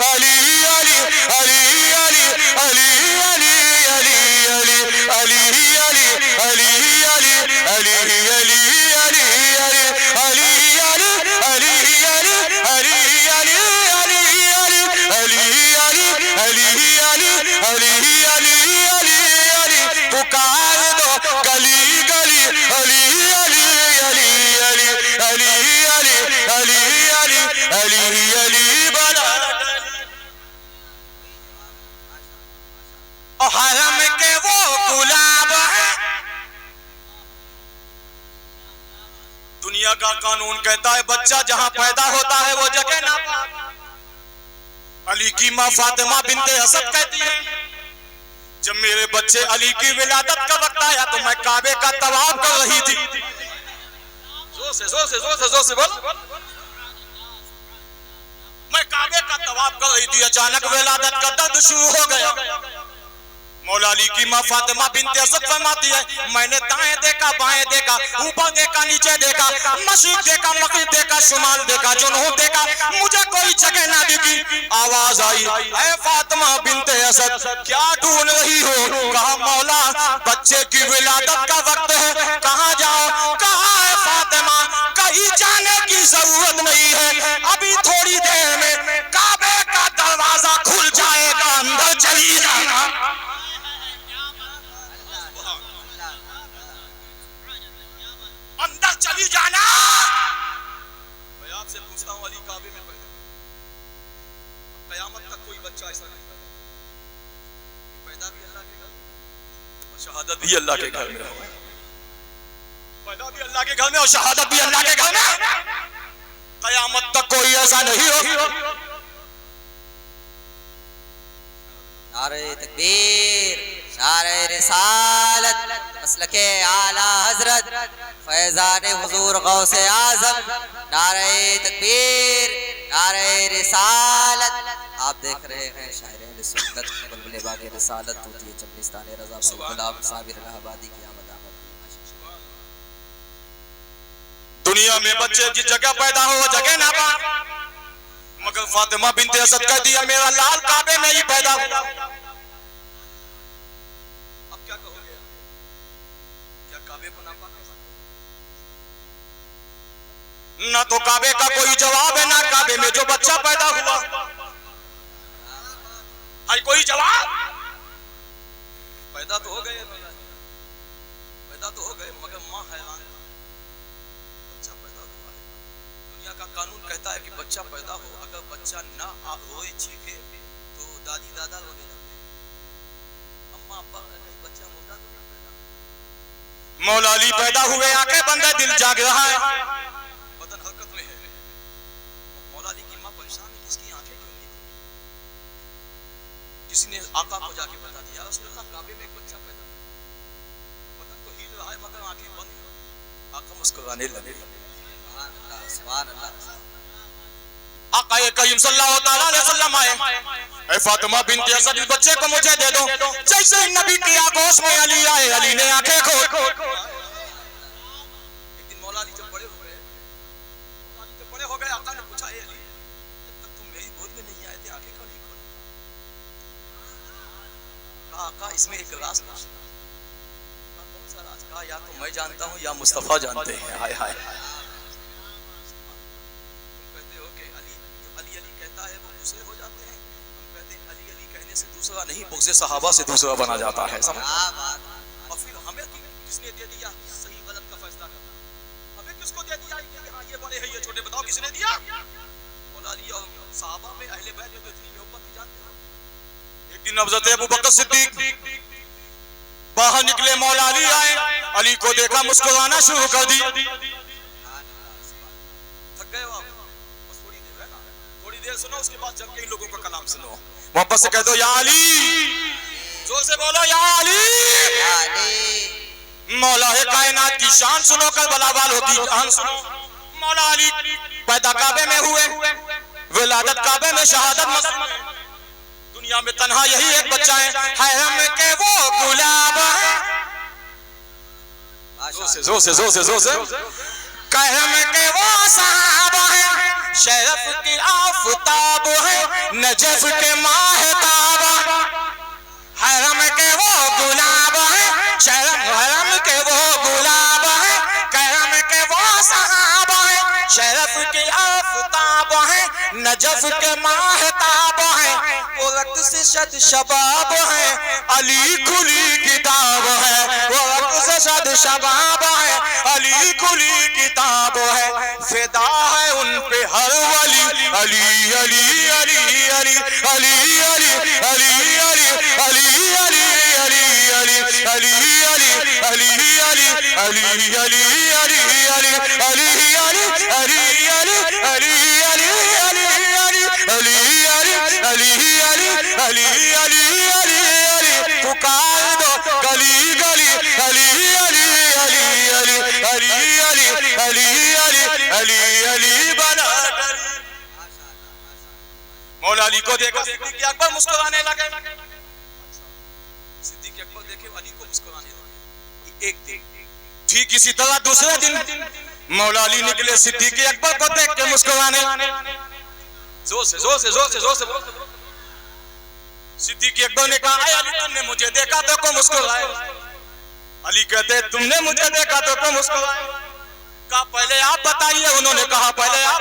علی علی علی علی علی علی علی علی علی علی علی علی پکار دو گلی گلی علی علی علی علی علی علی علی علی علی علی بنا. حرم کے وہ گلاب ہیں. دنیا کا قانون کہتا ہے بچہ جہاں پیدا ہوتا ہے وہ جگہ ناپاک. علی کی ماں فاطمہ بنت اسد کہتی ہے جب میرے بچے علی کی ولادت کا وقت آیا تو میں کعبے کا طواف کر رہی تھی. زور سے بول. میں کعبے کا طواف کر رہی تھی اچانک ولادت کا درد شروع ہو گیا. مولا علی کی ماں فاطمہ بنت اسد فرماتی ہے میں نے دائیں دیکھا بائیں دیکھا اوپر دیکھا نیچے دیکھا مشرق دیکھا مغرب دیکھا شمال دیکھا جنوب دیکھا مجھے کوئی جگہ نہ دکھی. آواز آئی اے فاطمہ بنت اسد کیا ڈھونڈ رہی ہو؟ کہا مولا بچے کی ولادت کا وقت ہے کہاں جاؤ؟ کہا اے فاطمہ کہیں جانے کی ضرورت نہیں ہے ابھی تھوڑی دیر میں کعبے کا دروازہ کھل جائے گا اندر چلی جانا. اندر چلی جانا. میں آپ سے پوچھتا ہوں علی کعبے میں پیدا قیامت تک کوئی بچہ ایسا نہیں پیدا بھی اللہ کے گھر میں اور شہادت بھی اللہ کے گھر میں. پیدا بھی اللہ کے گھر میں اور شہادت بھی اللہ کے گھر میں. قیامت تک کوئی ایسا نہیں ہو. نعرہ تکبیر نعرہ رسالت مسلک اعلی حضرت فیضان حضور غوث اعظم. نعرہ تکبیر نعرہ رسالت. آپ دیکھ رہے ہیں شاعر اہل سنت بلبل باغ رسالت توتی چمنستان رضا غلام صابر الہ آبادی کی آمد. دنیا میں بچے جس جگہ پیدا ہو وہ جگہ نہ پا مگر فاطمہ بنت اسد کہتی ہے میرا لال کعبے میں ہی پیدا ہوا. اب کیا کہو گے؟ کیا کعبے کو ناپاک ہے؟ نہ تو کعبے کا کوئی جواب ہے، نہ کعبے میں جو بچہ پیدا ہوا ہے کوئی جواب. پیدا تو ہو گئے، پیدا تو ہو گئے، مگر ماں حیران ہے. بچہ پیدا ہوا ہے. دنیا کا قانون کہتا ہے کہ بچہ پیدا ہو، اگر بچہ نہ روئے چیخے تو دادی دادا رونے لگتے ہیں. اماں ابا بچہ مردہ تو نہیں پیدا. مولا علی پیدا ہوئے، آنکھیں بند ہے، دل جاگ رہا ہے، بدن حرکت میں ہے. مولا علی کی ماں پریشان ہے، اس کی آنکھیں کیوں نہیں کھلی؟ کسی نے آقا کو جا کے بتا دیا، رسول اللہ کعبے میں ایک بچہ پیدا ہوا، بدن تو ہل رہا ہے مگر آنکھیں بند ہیں. آقا مسکرانے لگے. سبحان اللہ. آقا کریم صلی اللہ تعالیٰ علیہ وسلم آئے، اے فاطمہ بنت اسد اس بچے کو مجھے دے دو. جیسے ہی نبی کی آگوش میں علی آئے، علی نے آنکھیں کھول. ایک دن مولا علی جب بڑے ہو گئے، آقا نے پوچھا، اے علی جب تک تم میری گود میں نہیں آئے تھے آنکھیں کیوں نہیں کھولی؟ کہا آقا اس میں ایک راز پوچھنا. کہا کون سا راز؟ کہا یا تو میں جانتا ہوں یا مصطفیٰ جانتے ہیں. ہائے ہائے. دوسرا نہیں، بغض صحابہ سے دوسرا بنا جاتا ہے. اور پھر ہمیں کس نے دے دیا صحیح غلط کا فیصلہ کرنا؟ ہمیں کس کو دے دیا کہ ہاں یہ بڑے ہیں یہ چھوٹے؟ بتاؤ کس نے دیا؟ مولا علی اور صحابہ میں اہل بیت میں تو اتنی محبت نہیں جانتے ہو. ایک دن حضرت ابوبکر صدیق باہر نکلے، مولا علی آئے، علی کو دیکھا، مسکرانا شروع کر دی. تھک گئے ہو آپ؟ بس تھوڑی دیر ہے نا، تھوڑی دیر سنو، اس کے بعد جب کے ان لوگوں کا کلام سنو. محبت سے کہہ دو یا علی، زور سے بولو یا علی. مولا کائنات کی شان سنو، کربلا والوں کی جان سنو. مولا علی پیدا کعبے میں ہوئے، ولادت کعبے میں، شہادت مسجد میں. دنیا میں تنہا یہی ایک بچہ ہے، حرم کے وہ گلاب ہیں. زور سے زور سے زور سے. کرم کے وہ صحابہ ہیں، شرف کی آفتاب ہے، نجف کے ماہتاب. حرم کے وہ گلاب ہیں، حرم کے وہ گلاب ہیں، کرم کے وہ صحابہ ہیں، شرف کی آفتاب ہیں، نجف کے ماہتاب ہیں. وہ رقص شد شباب ہیں، علی کھلی کتاب ہے. وہ رقص شد شباب ہیں، علی کھلی کتاب ہے. فدا ہے ان پہ ہر ولی، علی علی علی علی علی علی علی علی علی علی علی علی علی علی علی علی علی علی پکار دو گلی گلی، علی علی علی علی علی علی علی علی علی علی بنا. مولا علی کو دیکھا، صدیق اکبر مسکرانے لگے. صدیق اکبر دیکھے علی کو مسکرانے لگے. ایک دن ٹھیک اسی طرح دوسرے دن مولا علی نکلے، صدیق اکبر کو دیکھ کے مسکرانے. زور سے زور سے زور سے زور سے. صدیق اکبر نے کہا اے علی تم نے مجھے دیکھا تو کو مسکرائے؟ علی کہتے تم نے مجھے دیکھا تو کو مسکرائے؟ کہا پہلے آپ بتائیے. انہوں نے کہا پہلے آپ.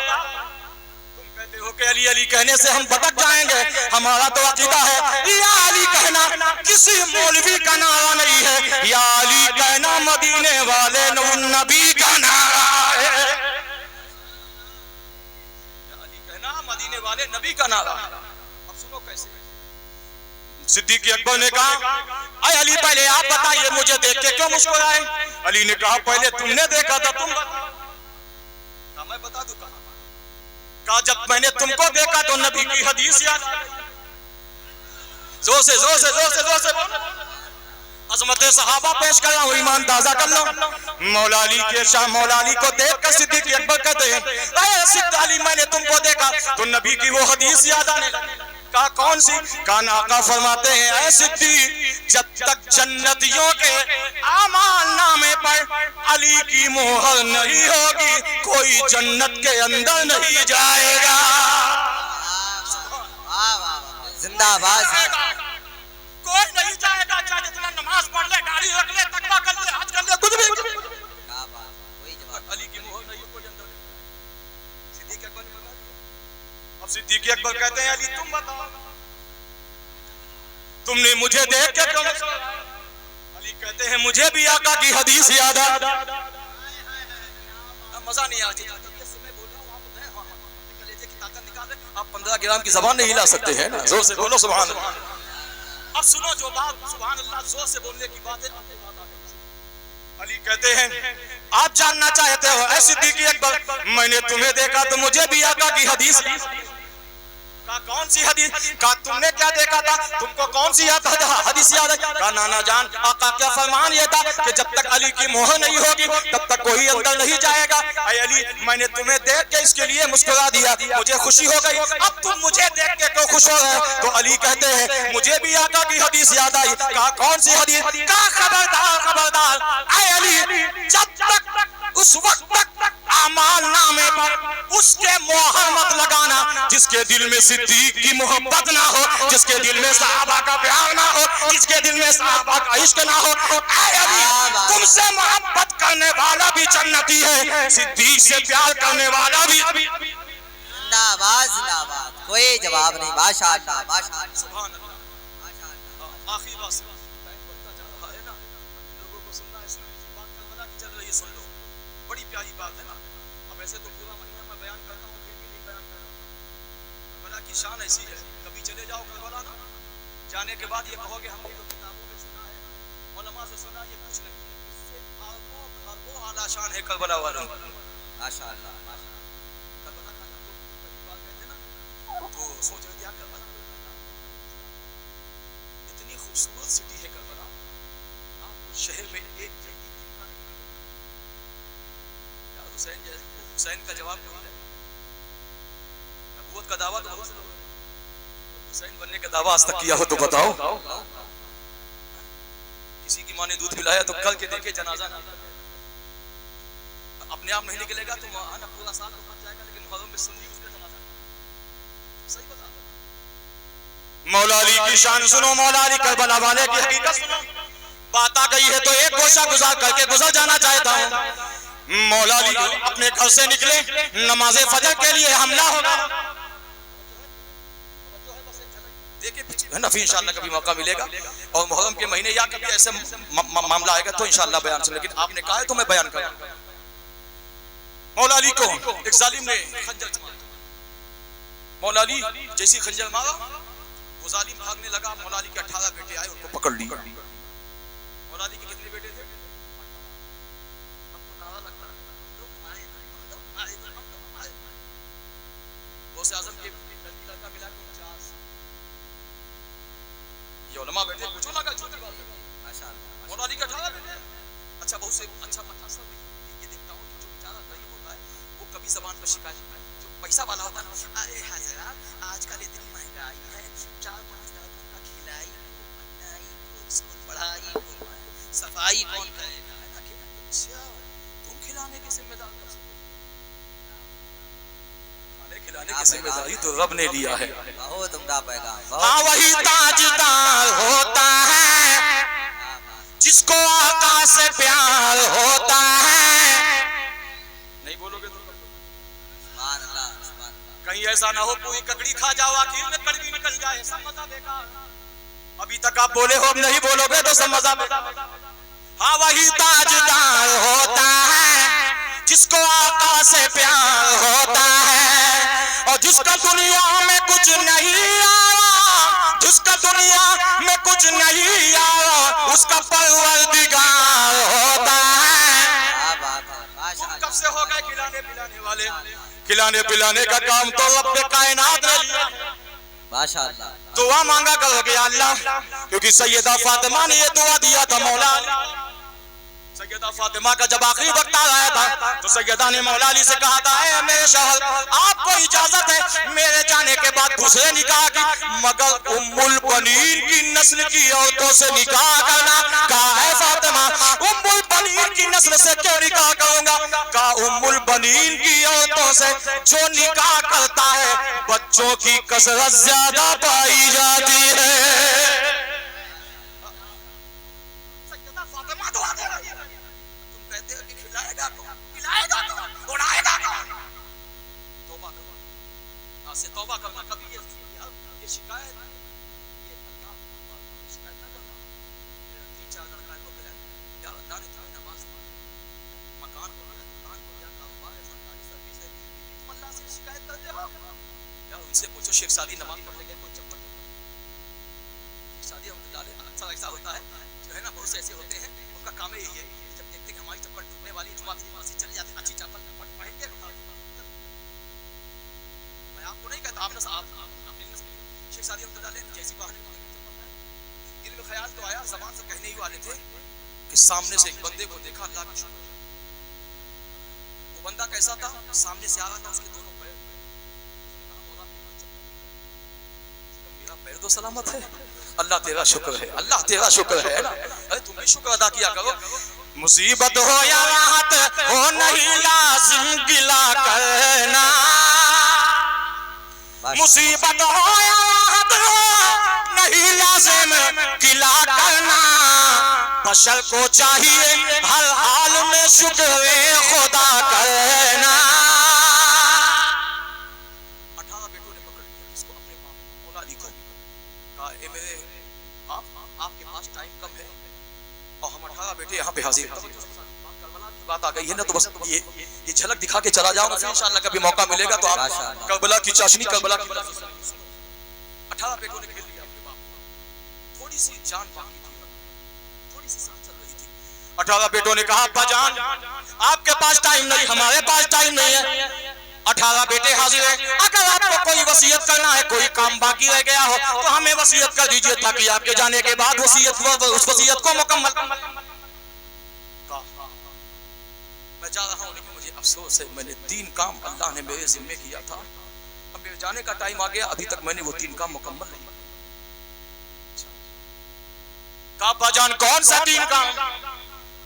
تم کہتے ہو کہ علی علی کہنے سے ہم بھٹک جائیں گے. ہمارا تو عقیدہ ہے یا علی کہنا کسی مولوی کا نعرہ نہیں ہے، یا علی کہنا مدینے والے نبی کا نعرہ ہے. یا علی کہنا مدینے والے نبی کا نعرہ. اب سنو کیسے. صدیق اکبر نے کہا اے علی پہلے آپ بتائیے مجھے دیکھ کے کیوں مسکرائے؟ علی نے کہا پہلے تم نے دیکھا تھا تم بتا. کہا میں بتا دوں. کہا جب میں نے تم کو دیکھا تو نبی کی حدیث یاد آئی. زور سے زور سے زور سے زور سے. عظمت صحابہ پیش کر رہا ہوں، ایمان تازہ کر لو. مولا علی کے شاہ مولا علی کو دیکھ کر صدیق اکبر کہتے ہیں اے صدیق علی میں نے تم کو دیکھا تو نبی کی وہ حدیث یاد آنے لگی. کہا کون سی؟ کہا آقا فرماتے ہیں اے صدیق جب تک جنتیوں کے اعمال نامے پر علی کی مہر نہیں ہوگی کوئی جنت کے اندر نہیں جائے گا. زندہ باد. کوئی نہیں جائے گا چاہے جتنا نماز پڑھ لے، گاڑی رکھ لے، تقویٰ کر لے، حج کر لے، کچھ بھی. علی کی مہر نہیں کوئی اندر. صدیق اکبر کہتے ہیں علی تم بتاؤ تم نے مجھے دیکھ کے کیوں مسکرایا؟ علی کہتے ہیں مجھے بھی آقا کی حدیث یاد آ. مزہ نہیں آتی آپ 15 گرام کی زبان نہیں ہلا سکتے ہیں نا. زور سے بولو سبحان اللہ. اب سنو جو بات سبحان اللہ زور سے بولنے کی بات ہے. علی کہتے ہیں آپ جاننا چاہتے ہو اے صدیق اکبر میں نے تمہیں دیکھا تو مجھے بھی آقا کی حدیث. کہا کون سی حدیث؟ کہا تم نے کیا دیکھا تھا؟ تم کو کون سی حدیث یاد ہے؟ کہا نانا جان آقا کیا فرمان یہ تھا کہ جب تک علی کی مہر نہیں ہوگی تب تک کوئی اندر نہیں جائے گا. اے علی میں نے تمہیں دیکھ کے اس کے لیے مسکرا دیا مجھے خوشی ہو گئی. اب تم مجھے دیکھ کے کیوں خوش ہو رہے؟ تو علی کہتے ہیں مجھے بھی آقا کی حدیث یاد آئی. کہا کون سی حدیث؟ کہا خبردار خبردار اے علی جب تک اس وقت تک اعمال نامے پر اس کے مہر مت لگانا جس کے دل میں صدیق کی محبت نہ ہو, جس کے دل میں صحابہ کا پیار نہ ہو, جس کے دل میں صحابہ کا عشق نہ ہو. اے علی تم سے محبت کرنے والا بھی جنتی ہے, صدیق سے پیار کرنے والا بھی. نواز نواز کوئی جواب نہیں. ماشاءاللہ ماشاءاللہ سبحان اللہ. آخری بات سے بڑھتا جا رہا ہے نا, لوگوں کو سننا ہے, سن لیجیے بات کربلا کی چل رہی ہے, سن لو, بڑی پیاری بات ہے نا. اب ایسے تو پورا مہینہ میں بیان کرتا ہوں کہ نہیں بیان کرتا. کربلا کی شان ایسی ہے, کبھی چلے جاؤ کربلا نا, جانے کے بعد یہ کہو گے ہم نے تو کتابوں میں سنا ہے, علماء سے سنا, یہ کچھ نہیں ہے. اس سے اربوں اعلیٰ شان ہے کربلا والوں. ماشاءاللہ کربلا کا نام بڑی بات کہتے ہیں نا, تو سوچ رہے کیا کربلا اتنی خوبصورت سٹی ہے کربلا, شہر میں ایک حسین کا جواب نہیں ہے. نبوت کا دعویٰ تو حسین بننے کا دعویٰ آج تک کیا ہو تو بتاؤ. کسی کی ماں نے دودھ پلایا تو کل کے دیکھے جنازہ اپنے آپ نہیں نکلے گا تو پورا سال تو بچ جائے گا, لیکن محرم میں سنی اس کا جنازہ. صحیح بتا مولا علی کی شان سنو, مولا علی کربلا والے کی حقیقت سنو. بات آ گئی ہے تو ایک گوشہ گزار کر کے گزر جانا چاہتا ہوں. مولا علی اپنے گھر سے نکلے, نماز فجر کے لیے حملہ ہوگا. دیکھیں نا, پھر انشاءاللہ کبھی موقع ملے گا اور محرم کے مہینے یا کبھی ایسے معاملہ آئے گا تو انشاءاللہ بیان سن, لیکن آپ نے کہا ہے تو میں بیان کروں. مولا علی کو ایک ظالم نے خنجر مارا. مولا علی جیسی خنجر مارا وہ ظالم بھاگنے لگا. مولا علی کے 18 بیٹے آئے, ان کو پکڑ لی. مولا علی کے کتنے بیٹے تھے؟ غوث اعظم کے لڑکا ملا کے 49. یہ علماء بیٹھے, پوچھو نا کہ جھوٹی بات ہے. ماشاءاللہ مولا علی کے 18 بیٹے. اچھا بہت سے اچھا متاثر یہ دیکھتا ہوں کہ جو بیچارہ غریب ہوتا ہے وہ کبھی زبان پر شکایت نہیں کرتا. جو پیسہ والا ہوتا ہے نا, ارے حضرات آج کل اتنی مہنگائی ہے, 4-5 درہم کا کھلائی کو, بنائی کو, اسکول پڑھائی کو, صفائی کون کرے گا. اچھا تم کھلانے کے ذمہ دار ہو, کھلانے کی ذمہ داری تو رب نے لیا ہے. بہت عمدہ پیغام. ہاں وہی تاجدار ہوتا ہے جس کو آقا سے پیار ہوتا ہے. نہیں بولو گے تو سبحان اللہ سبحان اللہ. کہیں ایسا نہ ہو پوری ککڑی کھا جاؤ آخر میں کڑوی نکل جائے, سب مزہ بیکار. ابھی تک آپ بولے ہو, اب نہیں بولو گے تو سب مزہ بیکار. ہاں وہی تاجدار ہوتا ہے جس کو آقا سے پیار ہوتا ہے, اور جس کا دنیا میں کچھ نہیں آیا, جس کا دنیا میں کچھ نہیں آیا اس کا پروردگار ہوتا ہے. کیا بات ہے. ماشاءاللہ کب سے ہو گئے کھلانے پلانے والے؟ کھلانے پلانے کا کام تو رب کائنات نے لیا. ماشاءاللہ دعا مانگا کرو گے اللہ, کیونکہ سیدہ فاطمہ نے یہ دعا دیا تھا. مولا سیدہ فاطمہ کا جب آخری وقت آ رہا تھا تو سیدہ نے مولا علی سے کہا تھا, اے میرے شوہر آپ کو اجازت ہے میرے جانے کے بعد دوسرے نکاح کی, مگر ام البنین کی نسل کی عورتوں سے نکاح کرنا. کہا ہے فاطمہ ام البنین کی نسل سے کیوں نکاح کروں گا؟ کہا ام البنین کی عورتوں سے جو نکاح کرتا ہے بچوں کی کثرت زیادہ پائی جاتی ہے. توبہ کرو ان سے پوچھو شیخ سعدی نماز پڑھنے گئے کوئی چپل شیخ سعدی اکثر ایسا ہوتا ہے جو ہے نا بہت سے ایسے ہوتے ہیں ان کا کام یہی ہے جب دیکھتے ہیں ہماری چپل ٹوٹنے والی جمعہ کی مسجد چلی جاتے ہیں اچھی چپل پہن کے میں آپ کو نہیں کہتا آپ شیخ سعدی رحمۃ اللہ علیہ جیسی بات دل میں خیال تو آیا زبان سے کہنے ہی والے تھے کہ سامنے سے ایک بندے کو دیکھا اللہ کا شکر وہ بندہ کیسا تھا سامنے سے آ رہا تھا اس کے دونوں پیر میرا پیر تو سلامت ہے اللہ تیرا شکر ہے اللہ تیرا شکر ہے ارے تم بھی شکر ادا کیا کرو مصیبت ہو یا راحت ہو نہیں لازم گلا کرنا مصیبت ہو یا راحت ہو نہیں لازم گلا کرنا بشر کو چاہیے ہر حال میں شکر خدا کرنا 18 بیٹوں نے پکڑ لیا اس کو اپنے مولا علی کو کہا اے میرے آپ کے پاس ٹائم کم ہے اور ہم 18 بیٹے یہاں پہ حاضر ہیں کربلا کی بات آ گئی ہے نا تو بس یہ جھلک دکھا کے چلا جاؤں گا انشاءاللہ کبھی موقع ملے گا تو آپ کربلا کی چاشنی کربلا کی 18 بیٹوں نے کھیل لیا اپنے باپ تھوڑی سی جان باقی تھی تھوڑی سی سانس چل رہی تھی 18 بیٹوں نے کہا ابا جان آپ کے پاس ٹائم نہیں ہمارے پاس ٹائم نہیں ہے 18 بیٹے حاضر ہیں اگر آپ کو کوئی وصیت کرنا ہے کوئی کام باقی رہ گیا ہو تو ہمیں وصیت کر دیجئے تاکہ آپ کے جانے کے بعد اس وصیت کو مکمل میں جا رہا ہوں لیکن مجھے افسوس ہے میں نے 3 کام اللہ نے میرے ذمہ کیا تھا اب میرے جانے کا ٹائم آ گیا ابھی تک میں نے وہ 3 کام مکمل نہیں کہا ابا جان کون سا 3 کام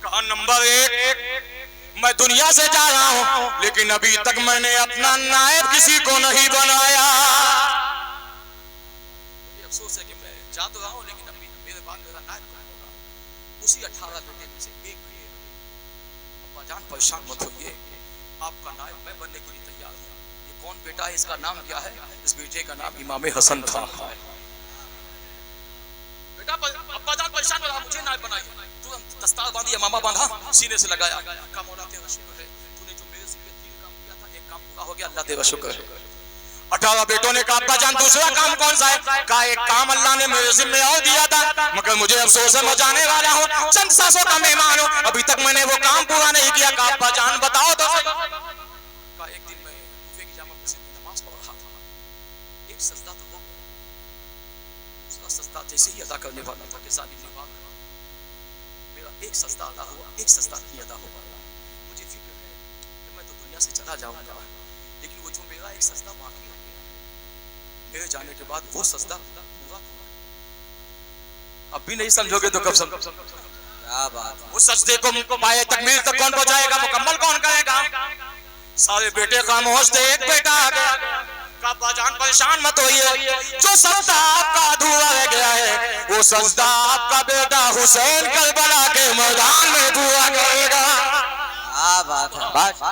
کہا نمبر 1 میں دنیا سے جا رہا ہوں لیکن ابھی تک میں نے اپنا نائب کسی کو نہیں بنایا مجھے افسوس ہے کہ میں جا تو رہا ہوں لیکن ابھی میرے بعد میرا نائب کون ہوگا اسی 18 بیٹے میں سے ایک بیٹے ابا جان پریشان مت ہوئیے آپ کا نائب میں بننے کے لیے تیار ہوں یہ کون بیٹا ہے اس کا نام کیا ہے اس بیٹے کا نام امام حسن تھا بیٹا ابا جان پریشان ہو رہا مجھے نائب بنائیے ترنت دستار باندھی امامہ باندھا سینے سے لگایا کہا مولا تیرا شکر ہے تو نے جو میرے ذمہ 3 کام کیا تھا ایک کام پورا ہو گیا اللہ تیرا شکر ہے 18 بیٹوں نے کہا ابا جان دوسرا کام کون سا ہے کہا ایک کام اللہ نے میرے ذمہ اور دیا تھا مگر مجھے افسوس ہے میں جانے والا ہوں چند سانسوں کا مہمان ہوں ابھی تک میں نے وہ کام پورا نہیں کیا کہا ابا جان بتاؤ تو کہا ایک دن میں کوفے کی جامع مسجد میں نماز پڑھ رہا تھا ایک سجدہ تو ہو گیا دوسرا سجدہ جیسے ہی ادا کرنے والا تھا کہ ظالم نے بات کہا میرا ایک سجدہ ادا ہوا ایک سجدہ نہیں ادا ہو پایا مجھے فکر ہے کہ میں تو دنیا سے چلا جاؤں گا لیکن وہ جو میرا ایک سجدہ باقی رہ گیا میرے جانے کے بعد وہ سجدہ پورا ہوگا اب بھی نہیں سمجھو گے تو کب سمجھو کیا بات ہے اس سجدے کو پائے تکمیل تک کون پہنچائے گا مکمل کون کرے گا سارے بیٹے خاموش تھے ایک بیٹا آ گیا کہا ابا جان پریشان مت ہوئیے جو سجدہ آپ کا ادھورا رہ گیا ہے وہ سجدہ آپ کا بیٹا حسین کربلا کے میدان میں پورا کرے گا کیا بات ہے بات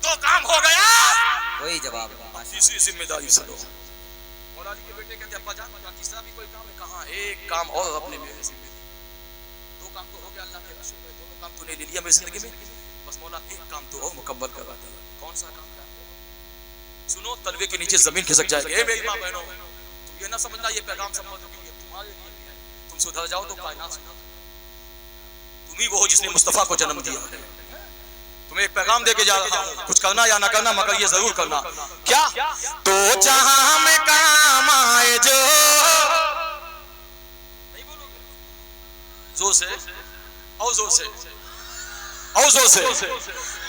2 کام ہو گیا کوئی جواب نہیں تیسری ذمہ داری سے لو مولا علی کے بیٹے کہتے ابا جان تیسرا بھی کوئی کام ہے کہاں ایک کام اور اپنے میرے ذمہ دی 2 کام تو ہو گیا اللہ کے رسول نے 2 کام تو نے لے لیا میری زندگی میں بس مولا ایک کام تو اور مکمل کروا دے کون سا کام ہے سنو تلوے کے نیچے زمین کھسک جائے گی اے میری ماں بہنوں تم یہ نہ سمجھنا یہ پیغام سمجھو کہ یہ تمہارے لیے تم سدھر جاؤ تو کائنات سدھر تم ہی وہ ہو جس نے مصطفیٰ کو جنم دیا ہے تمہیں ایک پیغام دے کے جا رہا ہوں کچھ کرنا یا نہ کرنا مگر یہ ضرور کرنا کیا تو جہاں میں کام آئے جو نہیں بولو گے زور سے اور زور سے اور زور سے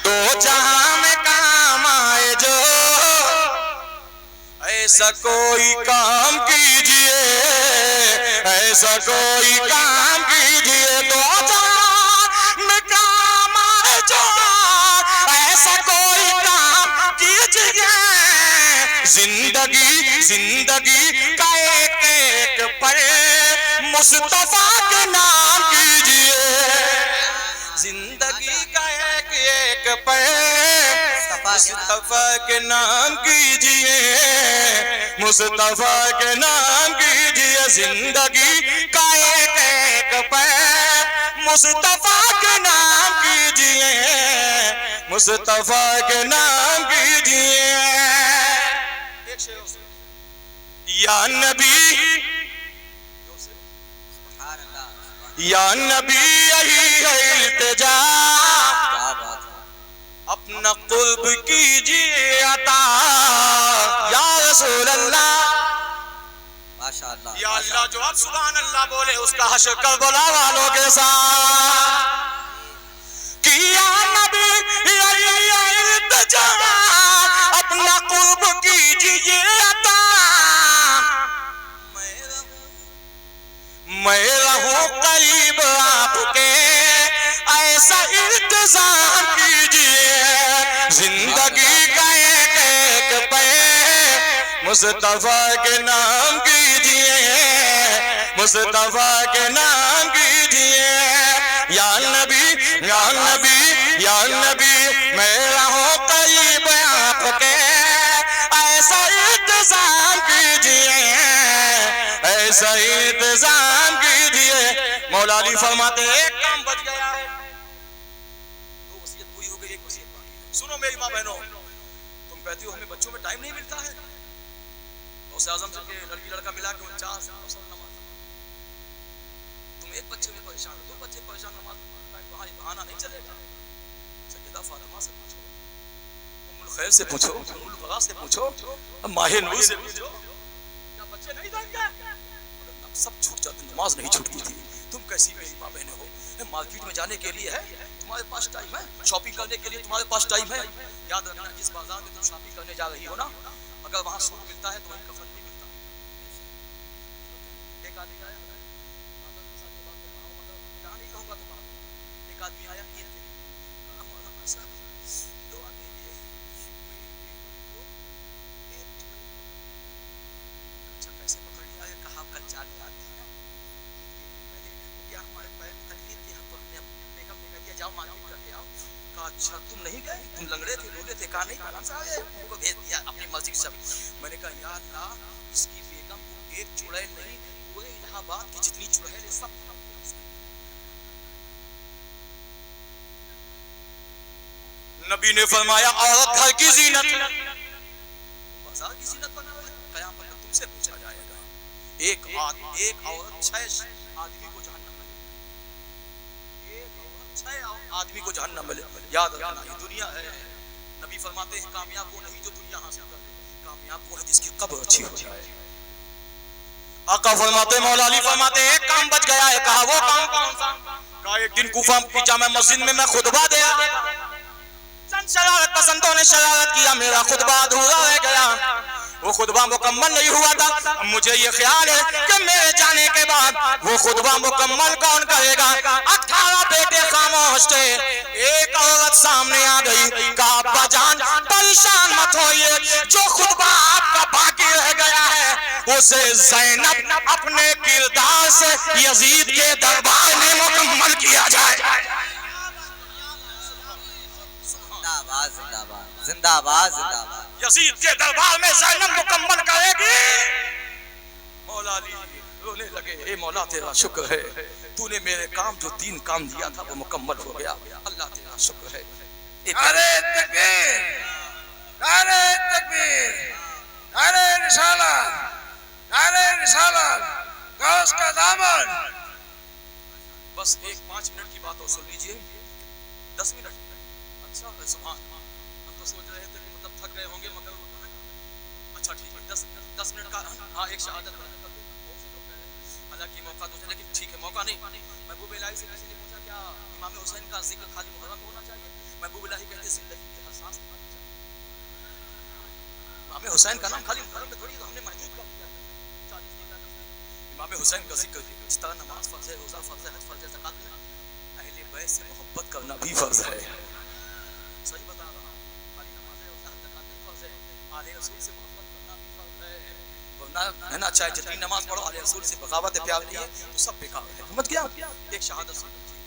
تو جہاں میں کام آئے جو ایسا کوئی کام کیجئے ایسا کوئی کام کیجئے تو جہاں میں کام آئے جو ایسا کوئی کام کیجئے زندگی کا ایک ایک پل مصطفیٰ کے نام کیجئے زندگی کا ایک ایک پل مصطفیٰ کے نام کیجئے مصطفیٰ کے نام کیجئے زندگی کا ایک ایک پل مصطفیٰ کے نام کیجئے مصطفیٰ کے نام کیجئے یا نبی یا نبی یہی ہے التجا اپنا قرب کیجئے عطا یا رسول اللہ ماشاءاللہ یا اللہ جو اب سبحان اللہ بولے اس کا حشر کربلا والوں کے ساتھ کہ یا نبی یہی التجا اپنا قرب کیجئے عطا میں رہوں قریب آپ کے ایسا انتظام کیجئے زندگی کا ایک ایک پہ مصطفیٰ کے نام کیجئے مصطفیٰ کے نام کیجئے یا نبی یا نبی یا نبی میں رہوں قریب آپ کے ایسا انتظام کیجئے ایسا انتظام کیجئے مولا علی فرماتے ایک کام بچ گیا ہے دو وصیت پوری ہو گئی ایک وصیت باقی ہے سنو میری ماں بہنوں تم کہتی ہو ہمیں بچوں میں ٹائم نہیں ملتا ہے غوث اعظم سے کہ لڑکی لڑکا ملا کے 49 نماز تم ایک بچے میں پریشان ہو دو بچے پریشان نماز وہاں یہ بہانہ نہیں چلے گا سیدہ فاطمہ سے پوچھو ام الخیر سے پوچھو ام البغا سے پوچھو ماہ نور سے پوچھو کیا بچے نہیں دیں گے سب چھوٹ جاتے نماز نہیں چھوٹتی تھی تم کیسی میری ماں بہنیں ہو مارکیٹ میں جانے کے لیے ہے تمہارے پاس ٹائم ہے شاپنگ کرنے کے لیے تمہارے پاس ٹائم ہے یاد رکھنا جس بازار میں تم شاپنگ کرنے جا رہی ہو نا اگر وہاں سوٹ ملتا ہے تو وہیں کفن نہیں ملتا ایک آدمی آیا کہاں نہیں کہوں گا تمہارا ایک آدمی آیا یہ دعا دیجیے اچھا کیسے پکڑ لیا ہے کہا کل 4 رات کیا ہمارے پیر تکلیف تھی تو ہم نے بیگم نے کہا دیا جاؤ مارکیٹ کر کے آؤ کہا اچھا تم نہیں گئے تم لنگڑے تھے لولے تھے کہا نہیں آرام سے آ گئے ان کو بھیج دیا اپنی مرضی سے میں نے کہا یا اللہ اس کی بیگم کو ایک چڑیل نہیں پورے الہ آباد کی جتنی چڑیل ہے سب نبی نے فرمایا عورت گھر کی زینت بازار کی زینت بنا ہے قیامت میں تم سے پوچھا جائے گا ایک عورت 6 آدمی کو جہنم ملے ایک عورت 6 آدمی کو جہنم ملے یاد رکھنا یہ دنیا ہے نبی فرماتے ہیں کامیاب وہ نہیں جو دنیا حاصل کر لے کامیاب وہ ہے جس کی قبر اچھی ہو جائے آقا فرماتے مولا علی فرماتے ایک کام بچ گیا ہے کہا وہ کام کون سا کہا ایک دن کوفہ کی جامع مسجد میں خطبہ دیا چند شرارت پسندوں نے شرارت کیا میرا خطبہ ادھورا رہ گیا وہ خطبہ مکمل نہیں ہوا تھا مجھے یہ خیال ہے کہ میرے جانے کے بعد وہ خطبہ مکمل کون کرے گا 18 بیٹے خاموش تھے ایک عورت سامنے آ گئی کہا ابا جان پریشان مت ہوئیے جو خطبہ آپ کا باقی رہ گیا ہے اسے زینب اپنے کردار سے یزید کے دربار میں مکمل کیا جائے زندہ باد زندہ باد یزید کے دربار میں زینب مکمل کرے گی مولا علی رونے لگے اے مولا تیرا شکر ہے تو نے میرے کام جو 3 کام دیا تھا وہ مکمل ہو گیا اللہ تیرا شکر ہے نعرہ تکبیر نعرہ تکبیر نعرہ رسالت نعرہ رسالت غوث کا دامن بس ایک 5 منٹ کی بات اور سن لیجئے 10 منٹ اچھا سبحان ہم تو سوچ رہے تھے کہ مطلب تھک گئے ہوں گے مگر اچھا ٹھیک ہے 10 منٹ کا ہاں ایک شہادت حالانکہ موقع تو لیکن ٹھیک ہے موقع نہیں محبوب الہی سے کسی نے پوچھا کیا امام حسین کا ذکر خالی محرم ہونا چاہیے محبوب الہی کہتے زندگی کے ہر سانس میں ہونا چاہیے امام حسین کا نام خالی محرم میں تھوڑی ہم نے محدود کر دیا امام حسین کا ذکر جس طرح نماز فرض ہے روزہ فرض ہے حج فرض ہے زکات ہے اہل بیت سے محبت کرنا بھی فرض ہے صحیح بتا رہا ہوں خالی نماز ہے روزہ زکات نہیں فرض ہے آل رسول سے محبت کرنا بھی فرض ہے ورنہ ہے نا چاہے جتنی نماز پڑھو آل رسول سے بغاوت پیار نہیں ہے تو سب بیکار ہے سمجھ گیا ایک شہادت سن لیجیے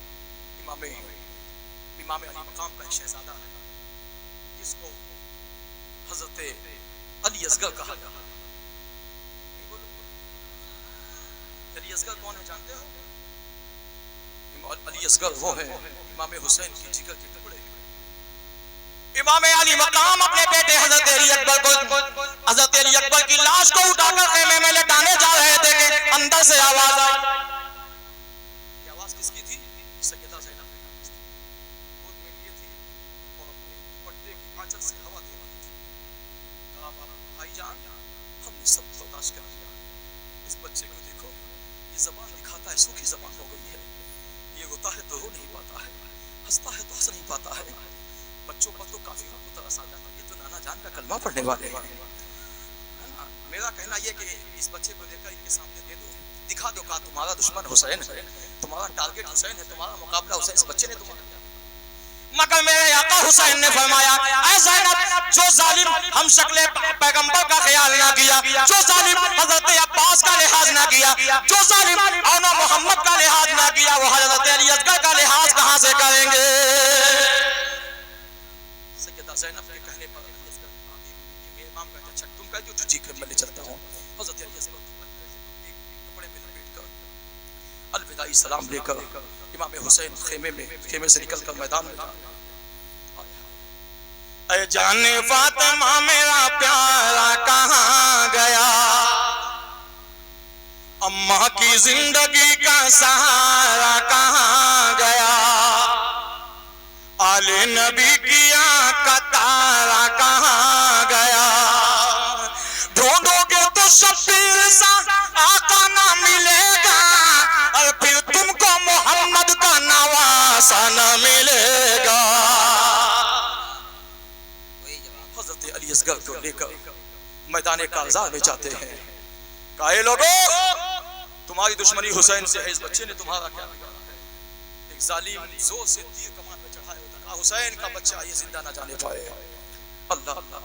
امام علی مقام کا ایک شہزادہ ہے جس کو حضرت علی اصغر کہا جاتا ہے علی اصغر کون ہے جانتے ہو علی اصغر وہ ہے امام حسین کی جگر کے ٹکڑے امام علی مقام اپنے بیٹے حضرت علی اکبر کو، حضرت علی اکبر کی لاش کو اٹھا کر خیمے میں لٹانے جا رہے تھے کہ اندر سے آواز آئی. یہ آواز کس کی تھی؟ سیدہ زینب کی آواز تھی. خود میں یہ تھی اور اپنے دوپٹے کی آنچل سے ہوا دے رہی تھی. کہا بھائی جان ہم نے سب برداشت کر لیا، اس بچے کو دیکھو، یہ زبان دکھاتا ہے سوکھی زبان ہو گئی ہے، یہ روتا ہے تو رو نہیں پاتا ہے، ہنستا ہے تو ہنس نہیں پاتا ہے. بچوں پر تو کافروں کو ترس آ جاتا ہے، یہ تو نانا جان کا کلمہ پڑھنے والے ہیں. میرا کہنا یہ کہ اس بچے کو لے کر ان کے سامنے دے دو، دکھا دو کہ تمہارا دشمن حسین ہے، تمہارا ٹارگٹ حسین ہے، تمہارا مقابلہ حسین. اس بچے نے تمہارا کیا؟ مگر میرے آقا حسین نے فرمایا اے زینب، جو ظالم ہم شکل پیغمبر کا خیال نہ کیا، جو ظالم حضرت عباس کا لحاظ نہ کیا، جو ظالم اونا محمد کا لحاظ نہ کیا، وہ حضرت علی اصغر کا لحاظ کہاں سے کریں گے؟ سیدہ زینب کے کہنے پر علی اصغر یہ امام کہتے اچھا تم کہتے ہو جو ٹھیک ہے میں لے چلتا ہوں. حضرت علی اصغر کپڑے میں لپیٹ کر الوداعی سلام لے کر امام حسین خیمے سے نکل کر میدان میں جا. اے جان فاطمہ میرا پیارا کہاں گیا، اماں کی زندگی کا سہارا کہاں گیا، آل نبی کی آنکھ کا تارا کہاں گیا، ڈھونڈو گے تو شبیر سا آقا نہ ملے گا، اور پھر تم کو محمد کا نواسا نہ ملے گا. حضرت علی اصغر کو لے کر میدان کارزار میں جاتے ہیں. کہے لوگو تمہاری دشمنی حسین سے ہے، اس بچے نے تمہارا کیا بگاڑا ہے؟ ایک ظالم زور سے تیر کمان پہ چڑھائے ہوتا، کہا حسین کا بچہ یہ زندہ نہ جانے پائے. اللہ اللہ،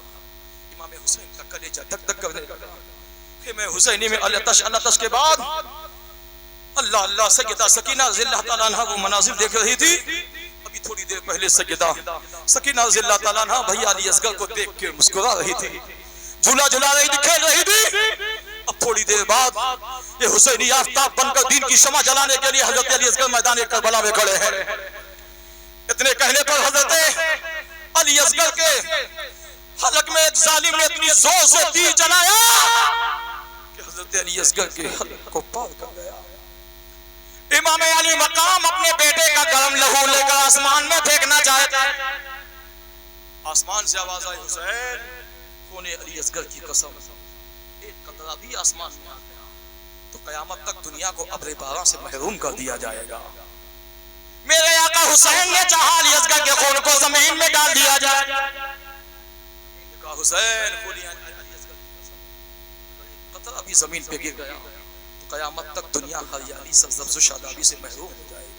امام حسین کا کلیجہ دک دک کرنے لگا. خیمہ حسینی میں التش کے بعد اللہ اللہ سیدہ سکینہ رضی اللہ تعالیٰ عنہ وہ مناظر دیکھ رہی تھی. ابھی تھوڑی دیر پہلے سیدہ سکینہ رضی اللہ تعالیٰ عنہ بھائی علی اصغر کو دیکھ کے مسکرا رہی تھی، جھولا جھلا رہی تھی، کھیل رہی تھی. اب تھوڑی دیر بعد یہ حسینی آفتاب بن کر دین کی شمع جلانے کے لیے حضرت علی اصغر میدان کربلا میں کھڑے ہیں. اتنے کہنے پر حضرت علی اصغر کے حلق میں ایک ظالم نے اتنی زور سے تیر چلایا کہ حضرت علی اصغر کے حلق کو پار کر گیا. امام علی مقام اپنے بیٹے کا گرم لہو لے کر آسمان میں پھینکنا چاہتا ہے. آسمان سے آواز آئی حسین خون علی اصغر کی قسم ایک قطرہ بھی آسمان میں آ گیا تو قیامت تک دنیا کو ابر باران سے محروم کر دیا جائے گا. میرے آقا حسین نے چاہا علی اصغر کے خون کو زمین میں ڈال دیا جائے. کہا حسین خون علی اصغر کی قسم قطرہ بھی زمین پہ گر گیا تو قیامت تک دنیا ہریالی سرسبز و شادابی سے محروم ہو جائے گی.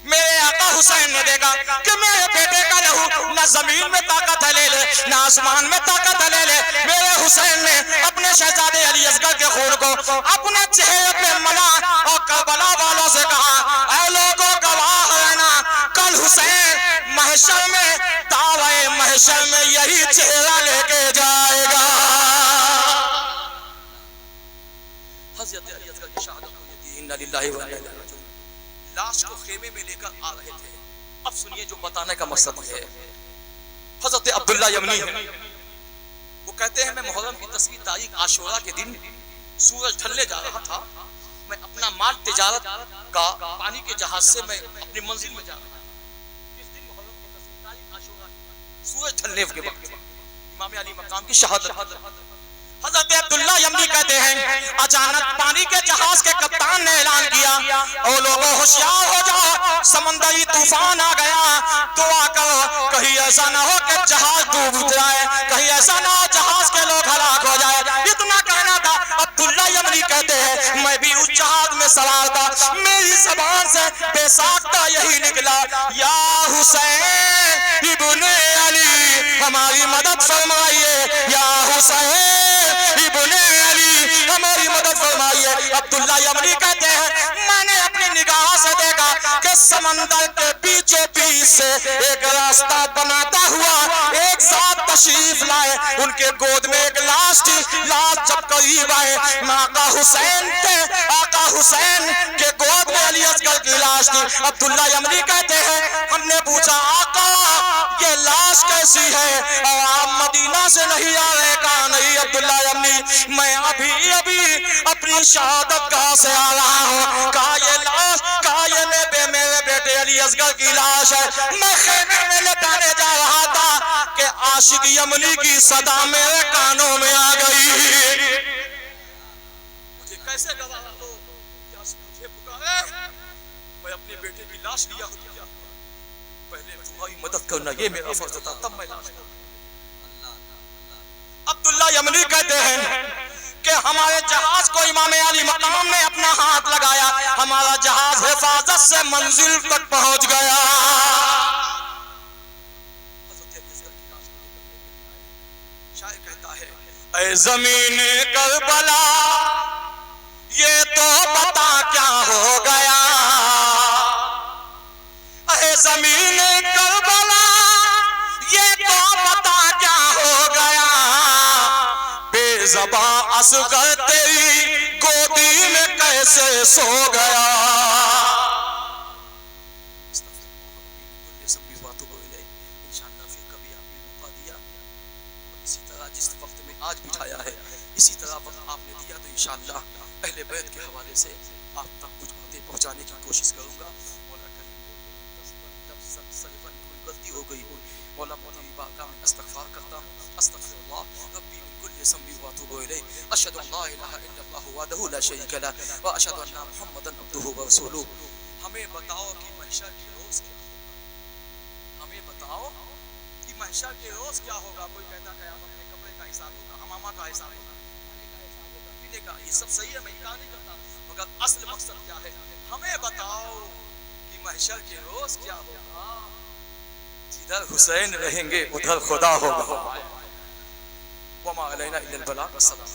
میرے آقا حسین نے دیکھا کہ میرے بیٹے کا لہو نہ زمین میں طاقت لے لے نہ آسمان میں طاقت لے لے. میرے حسین نے اپنے شہزادے علی اصغر کے خون کو اپنے چہرے پہ ملا اور کربلا والوں سے کہا اے لوگوں گواہ رہنا، کل حسین محشر میں دعوی محشر میں یہی چہرہ لے کے جائے گا. حضرت علی اصغر کی شہادت ہوئی تھی، انا للہ و انا الیہ راجعون. لاش کو خیمے میں لے کر آ رہے تھے. اب سنیے جو بتانے کا مقصد ہے. حضرت عبداللہ یمنی وہ کہتے ہیں میں محرم کی 10 تاریخ عاشوراء کے دن سورج ڈھلنے جا رہا تھا، میں اپنا مال تجارت کا پانی کے جہاز سے میں اپنی منزل میں جا رہا تھا. کس دن محرم کی 10 تاریخ عاشوراء سورج ڈھلنے کے وقت امام علی مقام کی شہادت. حضرت عبداللہ یمنی کہتے ہیں اچانک پانی کے جہاز کے کپتان نے اعلان کیا او لوگوں ہوشیار ہو جاؤ، سمندری طوفان آ گیا، دعا کرو کہیں ایسا نہ ہو کہ جہاز ڈوب جائے، کہیں ایسا نہ ہو جہاز کے لوگ ہلاک ہو جائے. اتنا کہنا تھا. عبداللہ یمنی کہتے ہیں میں بھی اس جہاز میں سوار تھا، میری زبان سے بے ساختہ یہی نکلا یا حسین ابن علی ہماری مدد فرمائیے، یا حسین ابن علی ہماری مدد فرمائیے. عبداللہ یمنی کہتے ہیں میں نے اپنی نگاہ سے دیکھا کہ سمندر کے بیچوں بیچ سے ایک راستہ بناتا ہوا ایک ذات تشریف لائے. ان کے گود میں ایک لاش تھی. لاش جب قریب آئے آقا حسین تھے، آقا حسین کے گود میں علی اصغر کی لاش تھی. عبداللہ یمنی کہتے ہیں ہم نے پوچھا آقا یہ لاش کیسی ہے اور آپ مدینہ سے نہیں آ رہے؟ کہا نہیں عبداللہ یمنی، میں ابھی اپنی شہادت گاہ سے آ رہا ہوں۔ کہا یہ لاش، کہا یہ میرے بیٹے علی اصغر کی لاش ہے، میں خیمے میں لٹانے جا رہا تھا کہ عاشق یمنی کی صدا میرے کانوں میں آ گئی۔ مجھے کیسے گوارا ہو کہ مجھے پکارے، میں اپنے بیٹے کی لاش لیا ہوں، پہلے تمہاری مدد کرنا یہ میرا فرض تھا، تب میں لاش لیا۔ عبداللہ یمنی کہتے ہیں کہ ہمارے جہاز کو امام علی مقام نے اپنا ہاتھ لگایا، ہمارا جہاز حفاظت سے منزل تک پہنچ گیا۔ شاعر کہتا ہے اے زمین کربلا یہ تو بتا کیا ہو گیا، اے زمین کربلا یہ تو بتا کیا ہو گیا، بے زباں اصغر تیری گودی میں کیسے سو گیا۔ انشاءاللہ پھر کبھی آپ نے موقع دیا، اسی طرح جس وقت میں آج بٹھایا ہے اسی طرح وقت آپ نے دیا تو انشاءاللہ اہل بیت کے حوالے سے آپ تک کچھ باتیں پہنچانے کی کوشش کروں گا۔ مولا کریم کوئی غلطی ہو گئی ہو مولا مدنی بارگاہ میں استغفار کرتا ہوں، استغفر اللہ ربی من کل ذنب واتوب الیہ، اشہد ان لا الہ الا اللہ وحدہ لا شریک لہ واشہد ان محمدا عبدہ ورسولہ۔ ہمیں بتاؤ کہ محشر کے روز کیا ہوگا، ہمیں بتاؤ کہ محشر کے روز کیا ہوگا۔ کوئی کہتا ہے قیامت میں کپڑے کا حساب ہوگا، حمامہ کا حساب ہوگا، پینے کا، یہ سب صحیح ہے، میں انکار نہیں کرتا، مگر اصل مقصد کیا ہے؟ ہمیں بتاؤ کہ محشر کے روز کیا ہوگا۔ جدھر حسین رہیں گے ادھر خدا ہوگا۔ وما علینا الا البلاغ، السلام۔